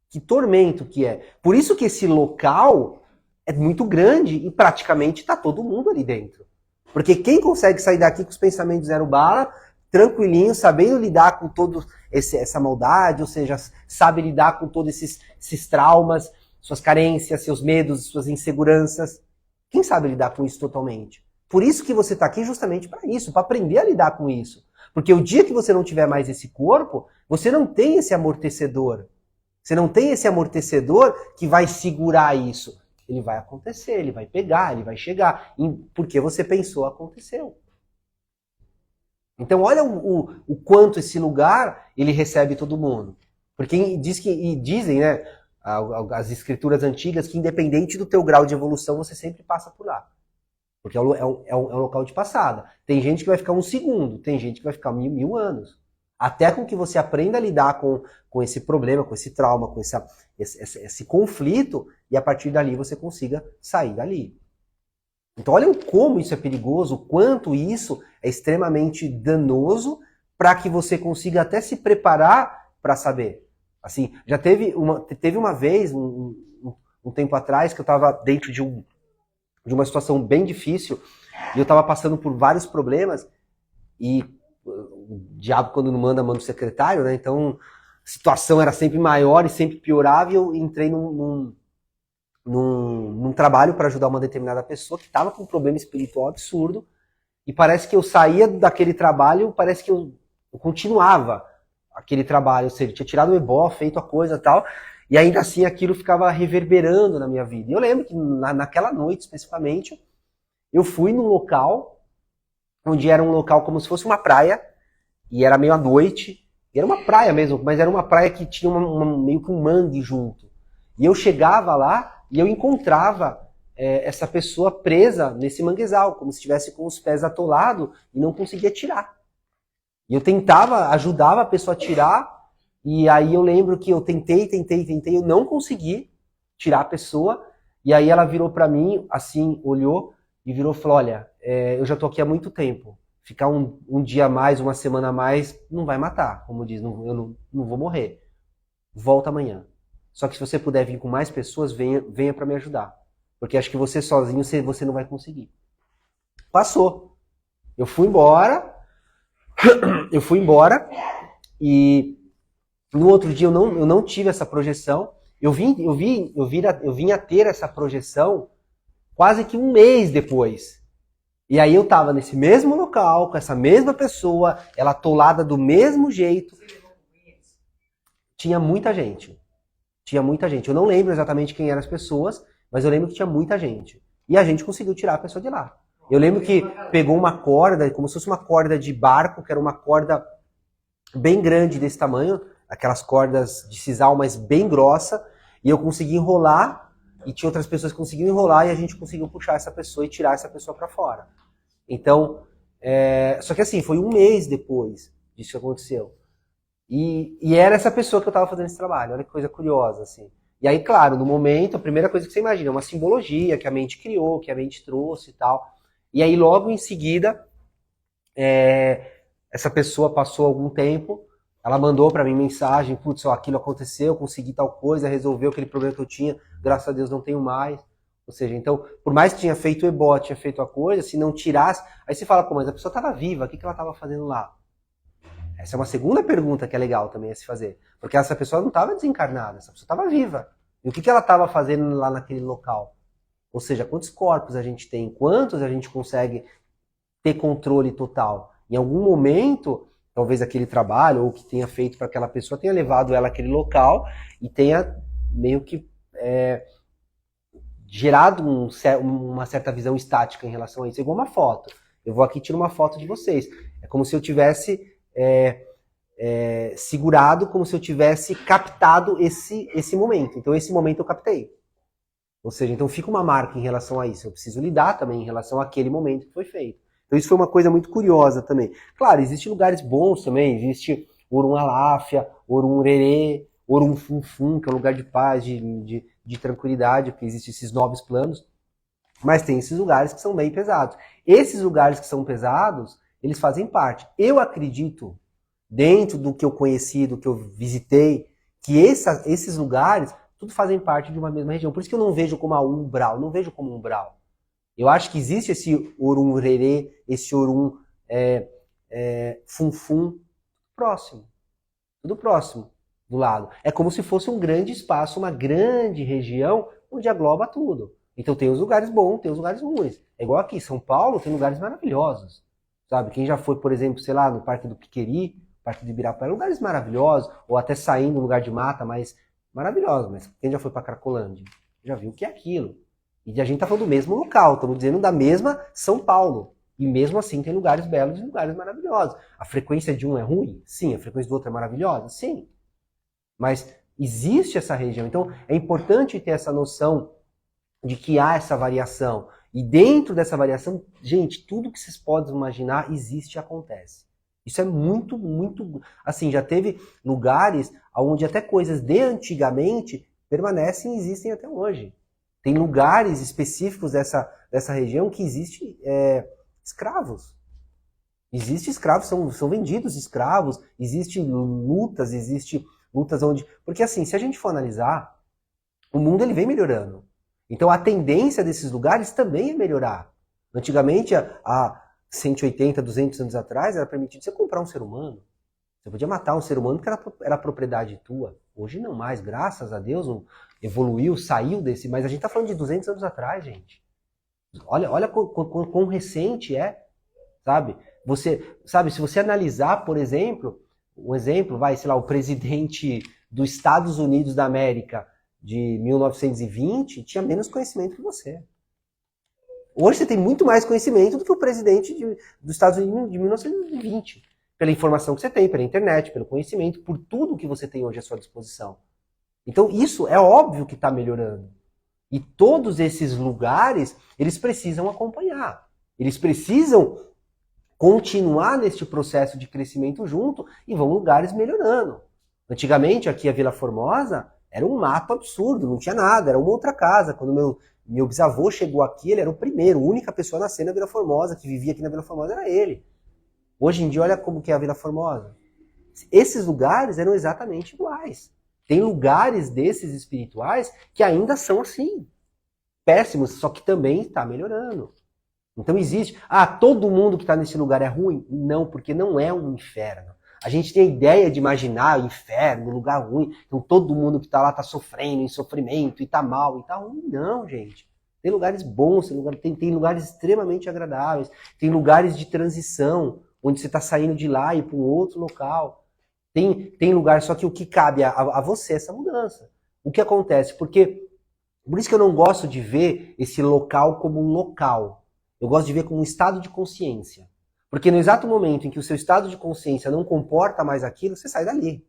que tormento que é. Por isso que esse local é muito grande e praticamente está todo mundo ali dentro. Porque quem consegue sair daqui com os pensamentos zero bala, tranquilinho, sabendo lidar com toda essa maldade, ou seja, sabe lidar com todos esses traumas, suas carências, seus medos, suas inseguranças. Quem sabe lidar com isso totalmente? Por isso que você está aqui justamente para isso, para aprender a lidar com isso. Porque o dia que você não tiver mais esse corpo, você não tem esse amortecedor. Você não tem esse amortecedor que vai segurar isso. Ele vai acontecer, ele vai pegar, ele vai chegar. Porque você pensou, aconteceu. Então olha o quanto esse lugar ele recebe todo mundo. Porque dizem, né, as escrituras antigas, que independente do teu grau de evolução, você sempre passa por lá. Porque é um local de passada. Tem gente que vai ficar 1 segundo, tem gente que vai ficar 1000 anos. Até com que você aprenda a lidar com esse problema, com esse trauma, com esse conflito, e a partir dali você consiga sair dali. Então olha como isso é perigoso, o quanto isso é extremamente danoso, para que você consiga até se preparar para saber. Assim, já teve uma vez, um tempo atrás, que eu estava dentro de uma situação bem difícil, e eu estava passando por vários problemas, e o diabo quando não manda o secretário, né? Então a situação era sempre maior e sempre piorava, e eu entrei num trabalho para ajudar uma determinada pessoa que estava com um problema espiritual absurdo, e parece que eu saía daquele trabalho, parece que eu continuava aquele trabalho, ou seja, tinha tirado o ebó, feito a coisa e tal, e ainda assim aquilo ficava reverberando na minha vida. E eu lembro que naquela noite especificamente, eu fui num local onde era um local como se fosse uma praia, e era meio à noite, e era uma praia mesmo, mas era uma praia que tinha meio que um mangue junto. E eu chegava lá e eu encontrava essa pessoa presa nesse manguezal, como se estivesse com os pés atolados e não conseguia tirar. E eu tentava, ajudava a pessoa a tirar, e aí eu lembro que eu tentei, eu não consegui tirar a pessoa, e aí ela virou pra mim, assim, olhou e virou e falou, olha, eu já tô aqui há muito tempo, ficar um dia a mais, uma semana a mais, não vai matar, como diz, eu não vou morrer. Volta amanhã. Só que se você puder vir com mais pessoas, venha pra me ajudar. Porque acho que você sozinho, você não vai conseguir. Passou. Eu fui embora e no outro dia eu não tive essa projeção. Eu vim a ter essa projeção quase que um mês depois. E aí eu tava nesse mesmo local, com essa mesma pessoa, ela atolada do mesmo jeito. Tinha muita gente. Eu não lembro exatamente quem eram as pessoas, mas eu lembro que tinha muita gente. E a gente conseguiu tirar a pessoa de lá. Eu lembro que pegou uma corda, como se fosse uma corda de barco, que era uma corda bem grande desse tamanho, aquelas cordas de sisal, mas bem grossa, e eu consegui enrolar, e tinha outras pessoas que conseguiam enrolar, e a gente conseguiu puxar essa pessoa e tirar essa pessoa para fora. Então, só que assim, foi um mês depois disso que aconteceu. E era essa pessoa que eu estava fazendo esse trabalho, olha que coisa curiosa, assim. E aí, claro, no momento, a primeira coisa que você imagina é uma simbologia que a mente criou, que a mente trouxe e tal. E aí, logo em seguida, essa pessoa passou algum tempo, ela mandou para mim mensagem, putz, ó, aquilo aconteceu, consegui tal coisa, resolveu aquele problema que eu tinha, graças a Deus não tenho mais. Ou seja, então, por mais que tinha feito o ebó, tinha feito a coisa, se não tirasse, aí você fala, pô, mas a pessoa estava viva, o que ela estava fazendo lá? Essa é uma segunda pergunta que é legal também a se fazer. Porque essa pessoa não estava desencarnada, essa pessoa estava viva. E o que ela estava fazendo lá naquele local? Ou seja, quantos corpos a gente tem, quantos a gente consegue ter controle total? Em algum momento, talvez aquele trabalho, ou que tenha feito para aquela pessoa, tenha levado ela àquele local e tenha meio que gerado uma certa visão estática em relação a isso. É igual uma foto. Eu vou aqui e tiro uma foto de vocês. É como se eu tivesse segurado, como se eu tivesse captado esse momento. Então, esse momento eu captei. Ou seja, então fica uma marca em relação a isso. Eu preciso lidar também em relação àquele momento que foi feito. Então isso foi uma coisa muito curiosa também. Claro, existem lugares bons também. Existe Orun Aláfia, Orun Rerê, Orun Funfun, que é um lugar de paz, de tranquilidade, porque existem esses 9 planos. Mas tem esses lugares que são bem pesados. Esses lugares que são pesados, eles fazem parte. Eu acredito, dentro do que eu conheci, do que eu visitei, que esses lugares, tudo fazem parte de uma mesma região. Por isso que eu não vejo como a umbral, não vejo como umbral. Eu acho que existe esse Orun Rerê, esse Orun Funfun, próximo. Tudo próximo do lado. É como se fosse um grande espaço, uma grande região, onde agloba tudo. Então tem os lugares bons, tem os lugares ruins. É igual aqui, São Paulo tem lugares maravilhosos. Sabe? Quem já foi, por exemplo, sei lá, no Parque do Piqueri, Parque do Ibirapuera, lugares maravilhosos, ou até saindo no lugar de mata, mas maravilhosos. Mas quem já foi para Cracolândia, já viu o que é aquilo. E a gente tá falando do mesmo local, estamos dizendo da mesma São Paulo. E mesmo assim tem lugares belos e lugares maravilhosos. A frequência de um é ruim? Sim. A frequência do outro é maravilhosa? Sim. Mas existe essa região. Então é importante ter essa noção de que há essa variação. E dentro dessa variação, gente, tudo que vocês podem imaginar existe e acontece. Isso é muito, muito... Assim, já teve lugares onde até coisas de antigamente permanecem e existem até hoje. Tem lugares específicos dessa região que existem escravos. Existem escravos, são vendidos escravos, existem lutas onde... Porque assim, se a gente for analisar, o mundo ele vem melhorando. Então a tendência desses lugares também é melhorar. Antigamente, há 180, 200 anos atrás, era permitido você comprar um ser humano. Você podia matar um ser humano porque era propriedade tua. Hoje não mais, graças a Deus, evoluiu, saiu desse... Mas a gente está falando de 200 anos atrás, gente. Olha quão recente é, sabe? Se você analisar, por exemplo, o presidente dos Estados Unidos da América de 1920 tinha menos conhecimento que você. Hoje você tem muito mais conhecimento do que o presidente dos Estados Unidos de 1920. pela informação que você tem, pela internet, pelo conhecimento, por tudo que você tem hoje à sua disposição. Então isso é óbvio que está melhorando. E todos esses lugares, eles precisam acompanhar. Eles precisam continuar neste processo de crescimento junto e vão lugares melhorando. Antigamente, aqui a Vila Formosa era um mato absurdo, não tinha nada, era uma outra casa. Quando meu bisavô chegou aqui, ele era o primeiro, a única pessoa a nascer na Vila Formosa, que vivia aqui na Vila Formosa era ele. Hoje em dia, olha como que é a Vila Formosa. Esses lugares eram exatamente iguais. Tem lugares desses espirituais que ainda são assim, péssimos, só que também está melhorando. Então existe, todo mundo que está nesse lugar é ruim? Não, porque não é um inferno. A gente tem a ideia de imaginar o inferno, um lugar ruim, então todo mundo que está lá está sofrendo, em sofrimento, e está mal, e está ruim. Não, gente. Tem lugares bons, tem lugares extremamente agradáveis, tem lugares de transição, onde você está saindo de lá e ir para um outro local. Tem lugar, só que o que cabe a você é essa mudança. O que acontece? Por isso que eu não gosto de ver esse local como um local. Eu gosto de ver como um estado de consciência. Porque no exato momento em que o seu estado de consciência não comporta mais aquilo, você sai dali.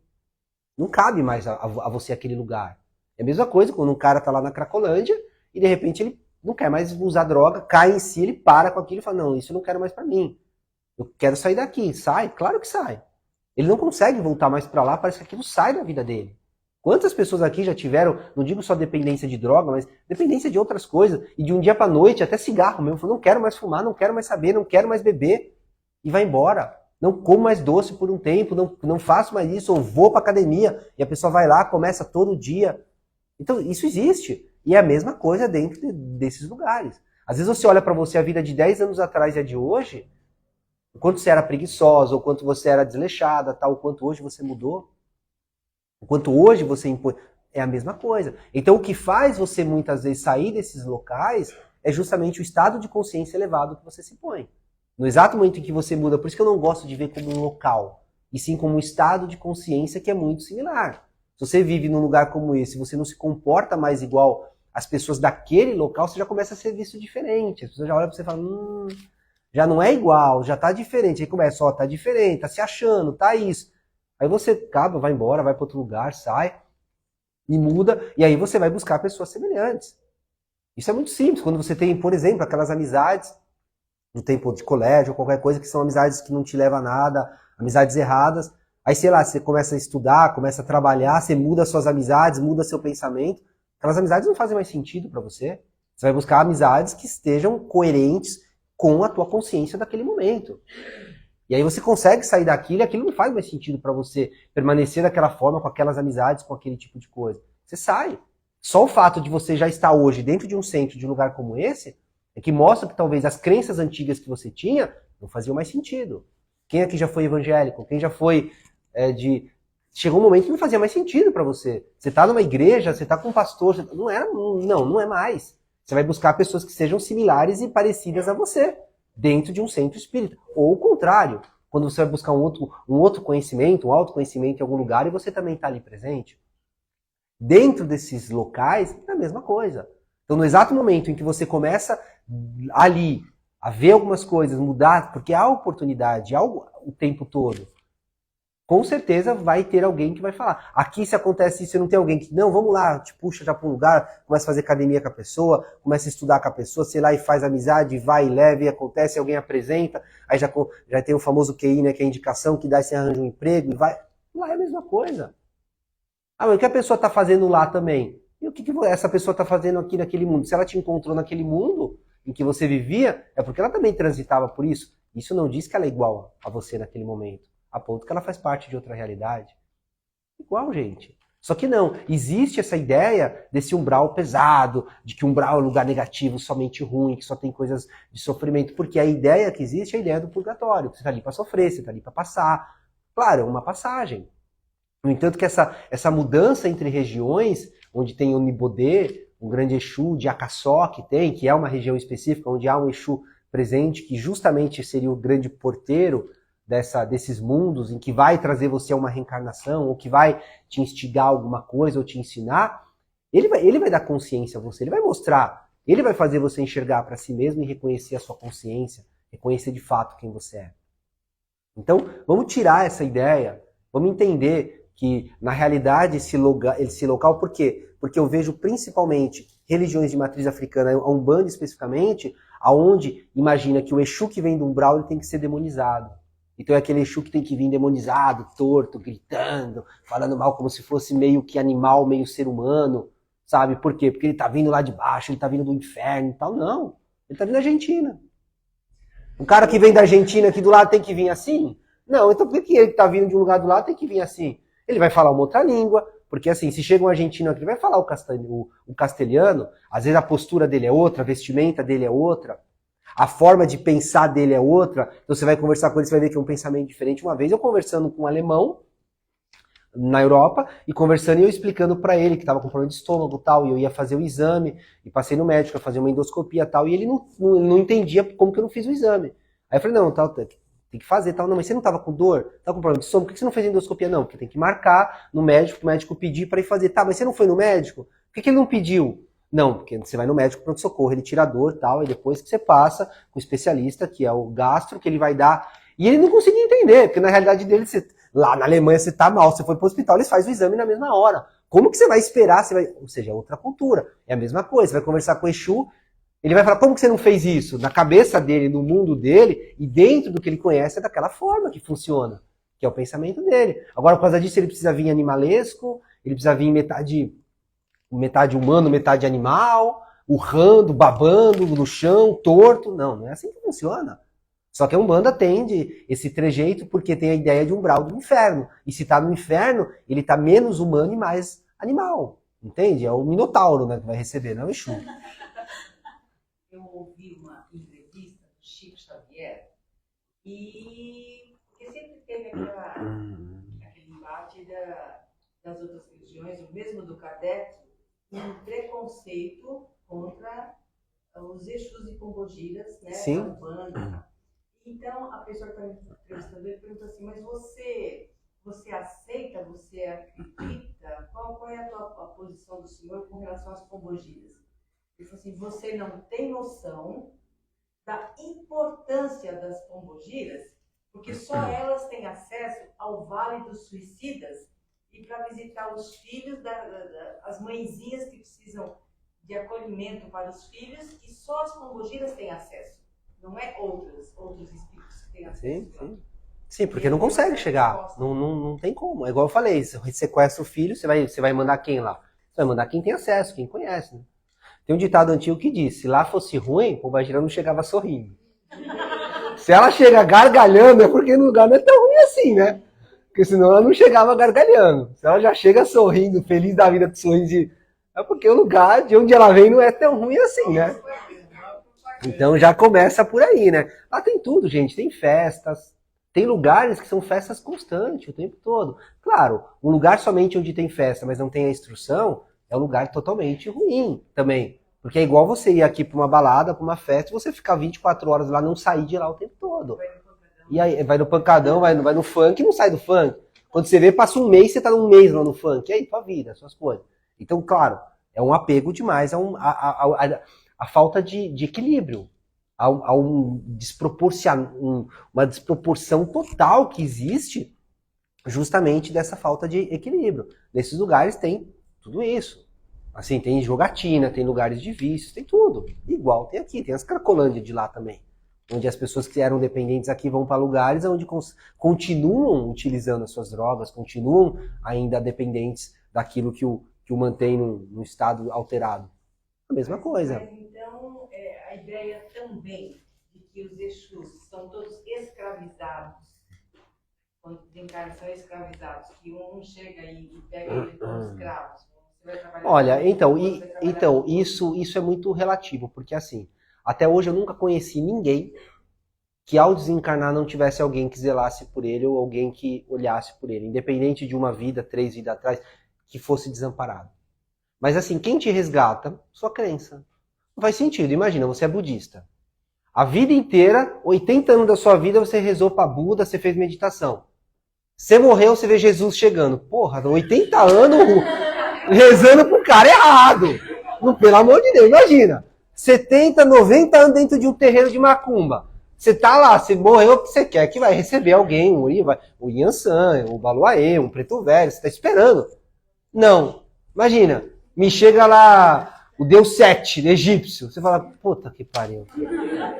Não cabe mais a você aquele lugar. É a mesma coisa quando um cara tá lá na Cracolândia e de repente ele não quer mais usar droga, cai em si, ele para com aquilo e fala, não, isso eu não quero mais pra mim. Eu quero sair daqui. Sai? Claro que sai. Ele não consegue voltar mais pra lá, parece que aquilo sai da vida dele. Quantas pessoas aqui já tiveram, não digo só dependência de droga, mas dependência de outras coisas, e de um dia pra noite, até cigarro mesmo, falou, não quero mais fumar, não quero mais saber, não quero mais beber, e vai embora. Não como mais doce por um tempo, não faço mais isso, ou vou pra academia, e a pessoa vai lá, começa todo dia. Então, isso existe, e é a mesma coisa dentro desses lugares. Às vezes você olha pra você a vida de 10 anos atrás e a de hoje, o quanto você era preguiçosa, o quanto você era desleixada, tal, o quanto hoje você mudou. Enquanto hoje você impõe, é a mesma coisa. Então o que faz você muitas vezes sair desses locais é justamente o estado de consciência elevado que você se põe. No exato momento em que você muda, por isso que eu não gosto de ver como um local, e sim como um estado de consciência que é muito similar. Se você vive num lugar como esse, você não se comporta mais igual às pessoas daquele local, você já começa a ser visto diferente. As pessoas já olham pra você e falam, já não é igual, já tá diferente. Aí começa, tá diferente, tá se achando, tá isso. Aí você acaba, vai embora, vai para outro lugar, sai e muda, e aí você vai buscar pessoas semelhantes. Isso é muito simples, quando você tem, por exemplo, aquelas amizades do tempo de colégio, ou qualquer coisa, que são amizades que não te levam a nada, amizades erradas, aí sei lá, você começa a estudar, começa a trabalhar, você muda suas amizades, muda seu pensamento, aquelas amizades não fazem mais sentido para você. Você vai buscar amizades que estejam coerentes com a tua consciência daquele momento. E aí você consegue sair daquilo e aquilo não faz mais sentido para você permanecer daquela forma, com aquelas amizades, com aquele tipo de coisa. Você sai. Só o fato de você já estar hoje dentro de um centro, de um lugar como esse, é que mostra que talvez as crenças antigas que você tinha não faziam mais sentido. Quem aqui já foi evangélico? Quem já foi Chegou um momento que não fazia mais sentido para você. Você está numa igreja, você está com um pastor, não é mais. Você vai buscar pessoas que sejam similares e parecidas a você, dentro de um centro espírita. Ou o contrário, quando você vai buscar um outro conhecimento, um autoconhecimento em algum lugar e você também está ali presente. Dentro desses locais, é a mesma coisa. Então, no exato momento em que você começa ali a ver algumas coisas, mudar, porque há oportunidade, há o tempo todo, com certeza vai ter alguém que vai falar. Aqui, se acontece isso, não tem alguém que, não, vamos lá, te puxa já para um lugar, começa a fazer academia com a pessoa, começa a estudar com a pessoa, sei lá, e faz amizade, vai e leva, e acontece, alguém apresenta, aí já tem o famoso QI, né, que é a indicação, que dá esse arranjo um emprego, e vai. Lá é a mesma coisa. Mas o que a pessoa está fazendo lá também? E o que essa pessoa está fazendo aqui naquele mundo? Se ela te encontrou naquele mundo em que você vivia, é porque ela também transitava por isso. Isso não diz que ela é igual a você naquele momento. A ponto que ela faz parte de outra realidade. Igual, gente. Só que não. Existe essa ideia desse umbral pesado, de que umbral é um lugar negativo, somente ruim, que só tem coisas de sofrimento. Porque a ideia que existe é a ideia do purgatório. Você está ali para sofrer, você está ali para passar. Claro, é uma passagem. No entanto, que essa mudança entre regiões, onde tem o Nibodê, um grande Exu de Acaçó que é uma região específica, onde há um Exu presente, que justamente seria o grande porteiro desses mundos, em que vai trazer você a uma reencarnação, ou que vai te instigar alguma coisa, ou te ensinar, ele vai dar consciência a você, ele vai mostrar, ele vai fazer você enxergar para si mesmo e reconhecer a sua consciência, reconhecer de fato quem você é. Então, vamos tirar essa ideia, vamos entender que, na realidade, esse local, por quê? Porque eu vejo principalmente religiões de matriz africana, a Umbanda especificamente, aonde imagina que o Exu que vem do umbral ele tem que ser demonizado. Então é aquele Exu que tem que vir demonizado, torto, gritando, falando mal como se fosse meio que animal, meio ser humano, sabe? Por quê? Porque ele tá vindo lá de baixo, ele tá vindo do inferno e tal. Não, ele tá vindo da Argentina. Um cara que vem da Argentina aqui do lado tem que vir assim? Não, então por que ele que tá vindo de um lugar do lado tem que vir assim? Ele vai falar uma outra língua, porque assim, se chega um argentino aqui, ele vai falar o castelhano, às vezes a postura dele é outra, a vestimenta dele é outra, a forma de pensar dele é outra, então você vai conversar com ele, você vai ver que é um pensamento diferente. Uma vez eu conversando com um alemão na Europa, e conversando e eu explicando para ele que estava com problema de estômago e tal, e eu ia fazer o exame, e passei no médico, ia fazer uma endoscopia e tal, e ele não entendia como que eu não fiz o exame. Aí eu falei, não, tal, tem que fazer tal, não, mas você não estava com dor? Estava com problema de estômago? Por que você não fez endoscopia? Não, porque tem que marcar no médico, o médico pedir para ir fazer. Tá, mas você não foi no médico? Por que ele não pediu? Não, porque você vai no médico pronto-socorro, ele tira a dor e tal, e depois que você passa com o especialista, que é o gastro, que ele vai dar. E ele não conseguia entender, porque na realidade dele, lá na Alemanha você tá mal, você foi pro hospital, eles fazem o exame na mesma hora. Como que você vai esperar? Ou seja, é outra cultura. É a mesma coisa, você vai conversar com o Exu, ele vai falar, como que você não fez isso? Na cabeça dele, no mundo dele, e dentro do que ele conhece, é daquela forma que funciona, que é o pensamento dele. Agora, por causa disso, ele precisa vir animalesco, ele precisa vir metade humano, metade animal, urrando, babando no chão, torto. Não é assim que funciona. Só que a Umbanda tem esse trejeito porque tem a ideia de umbral do inferno. E se está no inferno, ele está menos humano e mais animal. Entende? É o Minotauro, né, que vai receber, não é o Exu. Eu ouvi uma entrevista do Chico Xavier e sempre teve aquele embate das outras religiões, o mesmo do Kardec, um preconceito contra os Exus e Pombogiras, né, Sim. da Umbanda. Então, a pessoa que está me entrevistando, ele pergunta assim, mas você aceita, você acredita? Qual é a posição do senhor com relação às pombogiras? Ele falou assim, você não tem noção da importância das pombogiras, porque só elas têm acesso ao Vale dos Suicidas e para visitar os filhos, as mãezinhas que precisam de acolhimento para os filhos, e só as pombogiras têm acesso. Não é outros espíritos que têm acesso. Sim, porque não consegue chegar. Não tem como. É igual eu falei, você sequestra o filho, você vai mandar quem lá? Você vai mandar quem tem acesso, quem conhece. Né? Tem um ditado antigo que diz, se lá fosse ruim, Pombagira não chegava sorrindo. Se ela chega gargalhando, é porque no lugar não é tão ruim assim, né? Porque senão ela não chegava gargalhando. Se ela já chega sorrindo, feliz da vida, sorrindo, é porque o lugar de onde ela vem não é tão ruim assim, né? Então já começa por aí, né? Lá tem tudo, gente. Tem festas, tem lugares que são festas constantes o tempo todo. Claro, um lugar somente onde tem festa, mas não tem a instrução, é um lugar totalmente ruim também. Porque é igual você ir aqui para uma balada, para uma festa, e você ficar 24 horas lá, não sair de lá o tempo todo. E aí vai no pancadão, vai no funk e não sai do funk. Quando você vê, passa um mês, você tá um mês lá no funk. E aí, tua vida, suas coisas. Então, claro, é um apego demais a falta de equilíbrio, há uma desproporção total que existe justamente dessa falta de equilíbrio. Nesses lugares tem tudo isso. Assim, tem jogatina, tem lugares de vícios, tem tudo. Igual tem aqui, tem as Cracolândias de lá também. Onde as pessoas que eram dependentes aqui vão para lugares onde continuam utilizando as suas drogas, continuam ainda dependentes daquilo que o mantém num estado alterado. A mesma coisa. Mas então, a ideia também de que os Exus são todos escravizados, quando desencarnam são escravizados, que um chega e pega ele como escravos. Você vai trabalhar. Olha, então isso é muito relativo, porque assim, até hoje eu nunca conheci ninguém que ao desencarnar não tivesse alguém que zelasse por ele ou alguém que olhasse por ele, independente de uma vida, 3 vidas atrás, que fosse desamparado. Mas assim, quem te resgata? Sua crença. Não faz sentido. Imagina, você é budista. A vida inteira, 80 anos da sua vida, você rezou para Buda, você fez meditação. Você morreu, você vê Jesus chegando. Porra, 80 anos rezando pro cara errado. Não, pelo amor de Deus, imagina. 70, 90 anos dentro de um terreiro de macumba. Você tá lá, você morreu, você quer que vai receber alguém, o Yansan, o Baluaê, um preto velho, você tá esperando. Não. Imagina, me chega lá o Deus Sete, egípcio. Você fala, puta que pariu.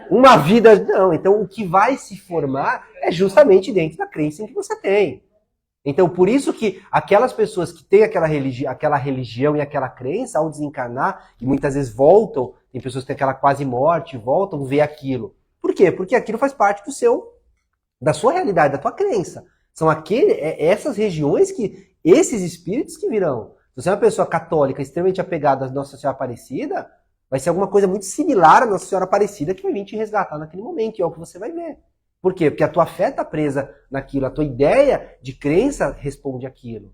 Uma vida... Não, então o que vai se formar é justamente dentro da crença em que você tem. Então, por isso que aquelas pessoas que têm aquela religião e aquela crença, ao desencarnar, e muitas vezes voltam, tem pessoas que têm aquela quase morte, voltam, vê aquilo. Por quê? Porque aquilo faz parte da sua realidade, da tua crença. São essas regiões que, esses espíritos que virão. Se você é uma pessoa católica, extremamente apegada à Nossa Senhora Aparecida, vai ser alguma coisa muito similar à Nossa Senhora Aparecida que vai vir te resgatar naquele momento, e é o que você vai ver. Por quê? Porque a tua fé está presa naquilo, a tua ideia de crença responde àquilo.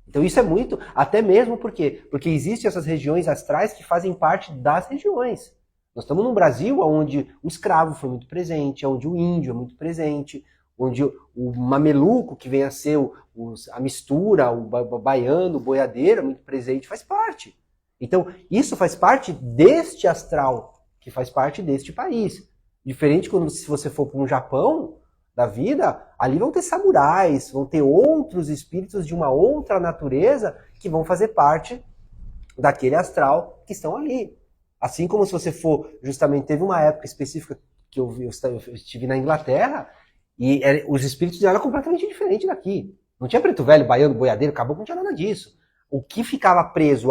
Então isso é muito, até mesmo por quê? Porque existem essas regiões astrais que fazem parte das regiões. Nós estamos num Brasil onde o escravo foi muito presente, onde o índio é muito presente, onde o mameluco, que vem a ser a mistura, o baiano, o boiadeiro é muito presente, faz parte. Então isso faz parte deste astral, que faz parte deste país. Diferente quando se você for para um Japão da vida, ali vão ter samurais, vão ter outros espíritos de uma outra natureza que vão fazer parte daquele astral que estão ali. Assim como se você for, justamente, teve uma época específica que eu estive na Inglaterra e os espíritos eram completamente diferentes daqui. Não tinha preto velho, baiano, boiadeiro, caboclo, não tinha nada disso. O que ficava preso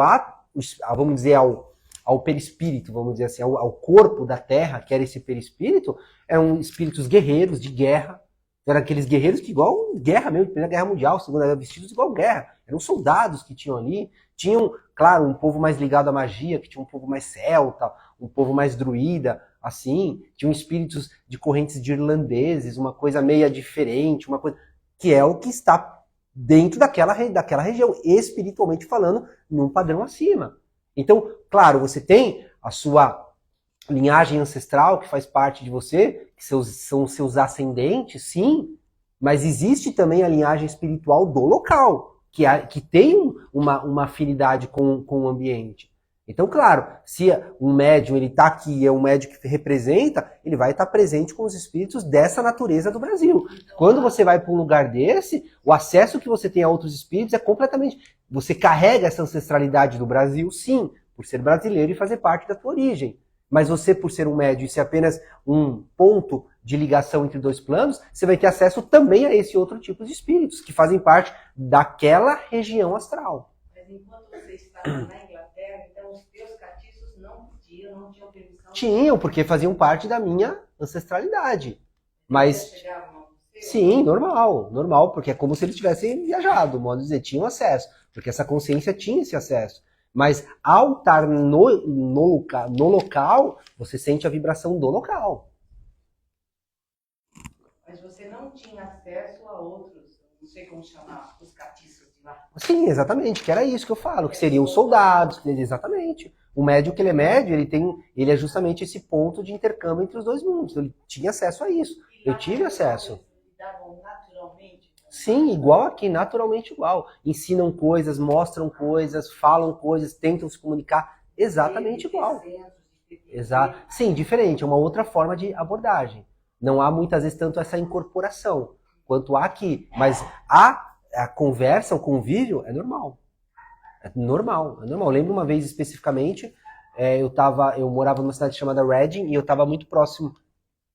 vamos dizer, ao perispírito, vamos dizer assim, ao corpo da Terra, que era esse perispírito, eram espíritos guerreiros de guerra. Eram aqueles guerreiros que, igual guerra mesmo, Primeira Guerra Mundial, Segunda Guerra, vestidos igual guerra. Eram soldados que tinham ali. Tinham, claro, um povo mais ligado à magia, que tinha um povo mais celta, um povo mais druida, assim. Tinham espíritos de correntes de irlandeses, uma coisa meia diferente, uma coisa que é o que está dentro daquela região, espiritualmente falando, num padrão acima. Então, claro, você tem a sua linhagem ancestral que faz parte de você, que são seus ascendentes, sim, mas existe também a linhagem espiritual do local, que tem uma afinidade com o ambiente. Então, claro, se um médium está aqui, é um médium que representa, ele vai estar presente com os espíritos dessa natureza do Brasil. Quando você vai para um lugar desse, o acesso que você tem a outros espíritos é completamente... Você carrega essa ancestralidade do Brasil, sim, por ser brasileiro e fazer parte da tua origem. Mas você, por ser um médium e ser apenas um ponto de ligação entre dois planos, você vai ter acesso também a esse outro tipo de espíritos, que fazem parte daquela região astral. Mas enquanto você estava na Inglaterra, então os teus catiços não podiam, não tinham permissão? Tinham, porque faziam parte da minha ancestralidade. Mas... Sim, normal, porque é como se eles tivessem viajado, modo de dizer, tinham acesso, porque essa consciência tinha esse acesso. Mas ao estar no local, você sente a vibração do local. Mas você não tinha acesso a outros, não sei como chamar, os catiços de lá. Sim, exatamente, que era isso que eu falo, que seriam os soldados, exatamente. O médium que ele é médio, ele é justamente esse ponto de intercâmbio entre os dois mundos. Ele tinha acesso a isso. Eu tive acesso. Naturalmente? Sim, igual aqui, naturalmente igual. Ensinam coisas, mostram coisas, falam coisas, tentam se comunicar exatamente igual. Sim, diferente, é uma outra forma de abordagem. Não há muitas vezes tanto essa incorporação quanto há aqui, mas a conversa, o convívio é normal. É normal. Eu lembro uma vez especificamente, eu morava numa cidade chamada Reading e eu estava muito próximo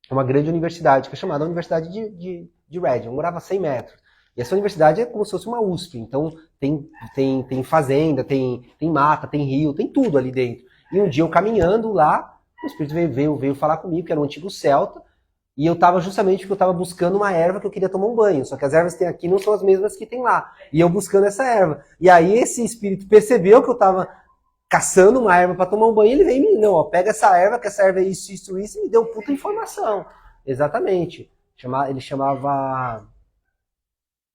a uma grande universidade, que é chamada Universidade de Reading. Eu morava a 100 metros. E essa universidade é como se fosse uma USP. Então tem fazenda, tem mata, tem rio, tem tudo ali dentro. E um dia eu caminhando lá, o espírito veio falar comigo, que era um antigo celta, e eu estava justamente porque eu estava buscando uma erva que eu queria tomar um banho. Só que as ervas que tem aqui não são as mesmas que tem lá. E eu buscando essa erva. E aí esse espírito percebeu que eu estava caçando uma erva para tomar um banho, ele veio e me não, pega essa erva, que essa erva é isso, e me deu puta informação. Exatamente. Ele chamava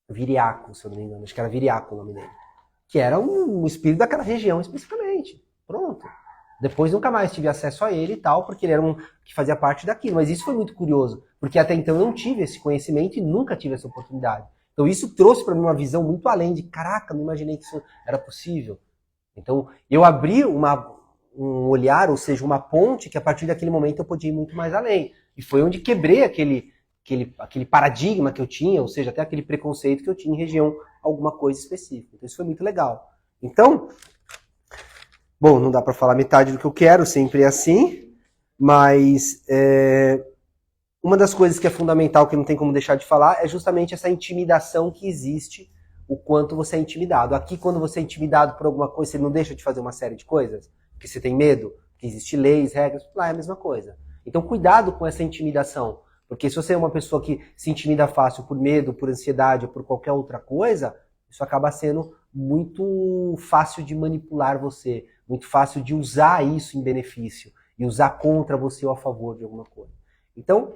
Viriaco, se eu não me engano. Acho que era Viriaco o nome dele. Que era um espírito daquela região especificamente. Pronto. Depois nunca mais tive acesso a ele e tal, porque ele era um que fazia parte daquilo. Mas isso foi muito curioso, porque até então eu não tive esse conhecimento e nunca tive essa oportunidade. Então isso trouxe para mim uma visão muito além de, caraca, não imaginei que isso era possível. Então eu abri um olhar, ou seja, uma ponte que a partir daquele momento eu podia ir muito mais além. E foi onde quebrei aquele paradigma que eu tinha, ou seja, até aquele preconceito que eu tinha em região alguma coisa específica. Então isso foi muito legal. Então, bom, não dá para falar metade do que eu quero, sempre é assim, mas uma das coisas que é fundamental, que não tem como deixar de falar, é justamente essa intimidação que existe, o quanto você é intimidado. Aqui, quando você é intimidado por alguma coisa, você não deixa de fazer uma série de coisas, porque você tem medo, que existe leis, regras, lá é a mesma coisa. Então, cuidado com essa intimidação, porque se você é uma pessoa que se intimida fácil por medo, por ansiedade ou por qualquer outra coisa, isso acaba sendo muito fácil de manipular você, muito fácil de usar isso em benefício e usar contra você ou a favor de alguma coisa. Então,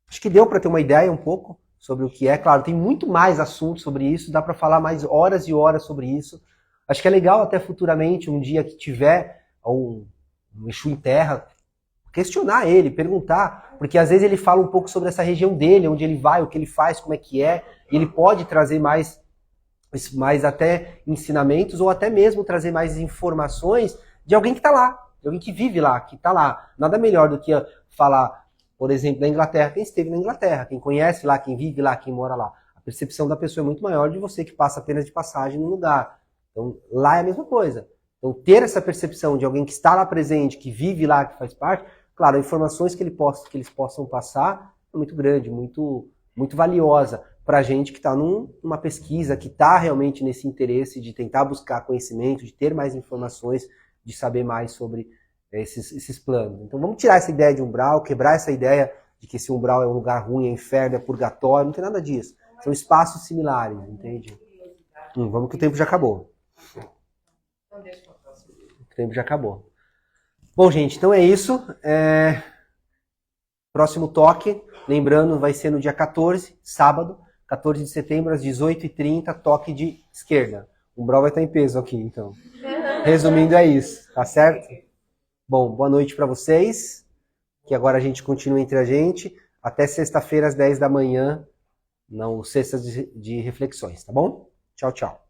acho que deu para ter uma ideia um pouco sobre o que é. Claro, tem muito mais assuntos sobre isso, dá para falar mais horas e horas sobre isso. Acho que é legal até futuramente, um dia que tiver um Exu em Terra, questionar ele, perguntar, porque às vezes ele fala um pouco sobre essa região dele, onde ele vai, o que ele faz, como é que é, e ele pode trazer mais até ensinamentos, ou até mesmo trazer mais informações de alguém que está lá, de alguém que vive lá, que está lá. Nada melhor do que falar, por exemplo, da Inglaterra. Quem esteve na Inglaterra, quem conhece lá, quem vive lá, quem mora lá. A percepção da pessoa é muito maior de você que passa apenas de passagem no lugar. Então, lá é a mesma coisa. Então, ter essa percepção de alguém que está lá presente, que vive lá, que faz parte, claro, as informações que eles possam passar é muito grande, muito, muito valiosa para a gente que está numa pesquisa, que está realmente nesse interesse de tentar buscar conhecimento, de ter mais informações, de saber mais sobre esses planos. Então vamos tirar essa ideia de umbral, quebrar essa ideia de que esse umbral é um lugar ruim, é inferno, é purgatório, não tem nada disso. São espaços similares, entende? Vamos que o tempo já acabou. Então deixa para a próxima. O tempo já acabou. Bom, gente, então é isso. Próximo toque, lembrando, vai ser no dia 14, sábado, 14 de setembro, às 18h30, toque de esquerda. O umbral vai estar em peso aqui, então. Resumindo, é isso, tá certo? Bom, boa noite para vocês, que agora a gente continua entre a gente, até sexta-feira às 10 da manhã, no Sextas de Reflexões, tá bom? Tchau, tchau.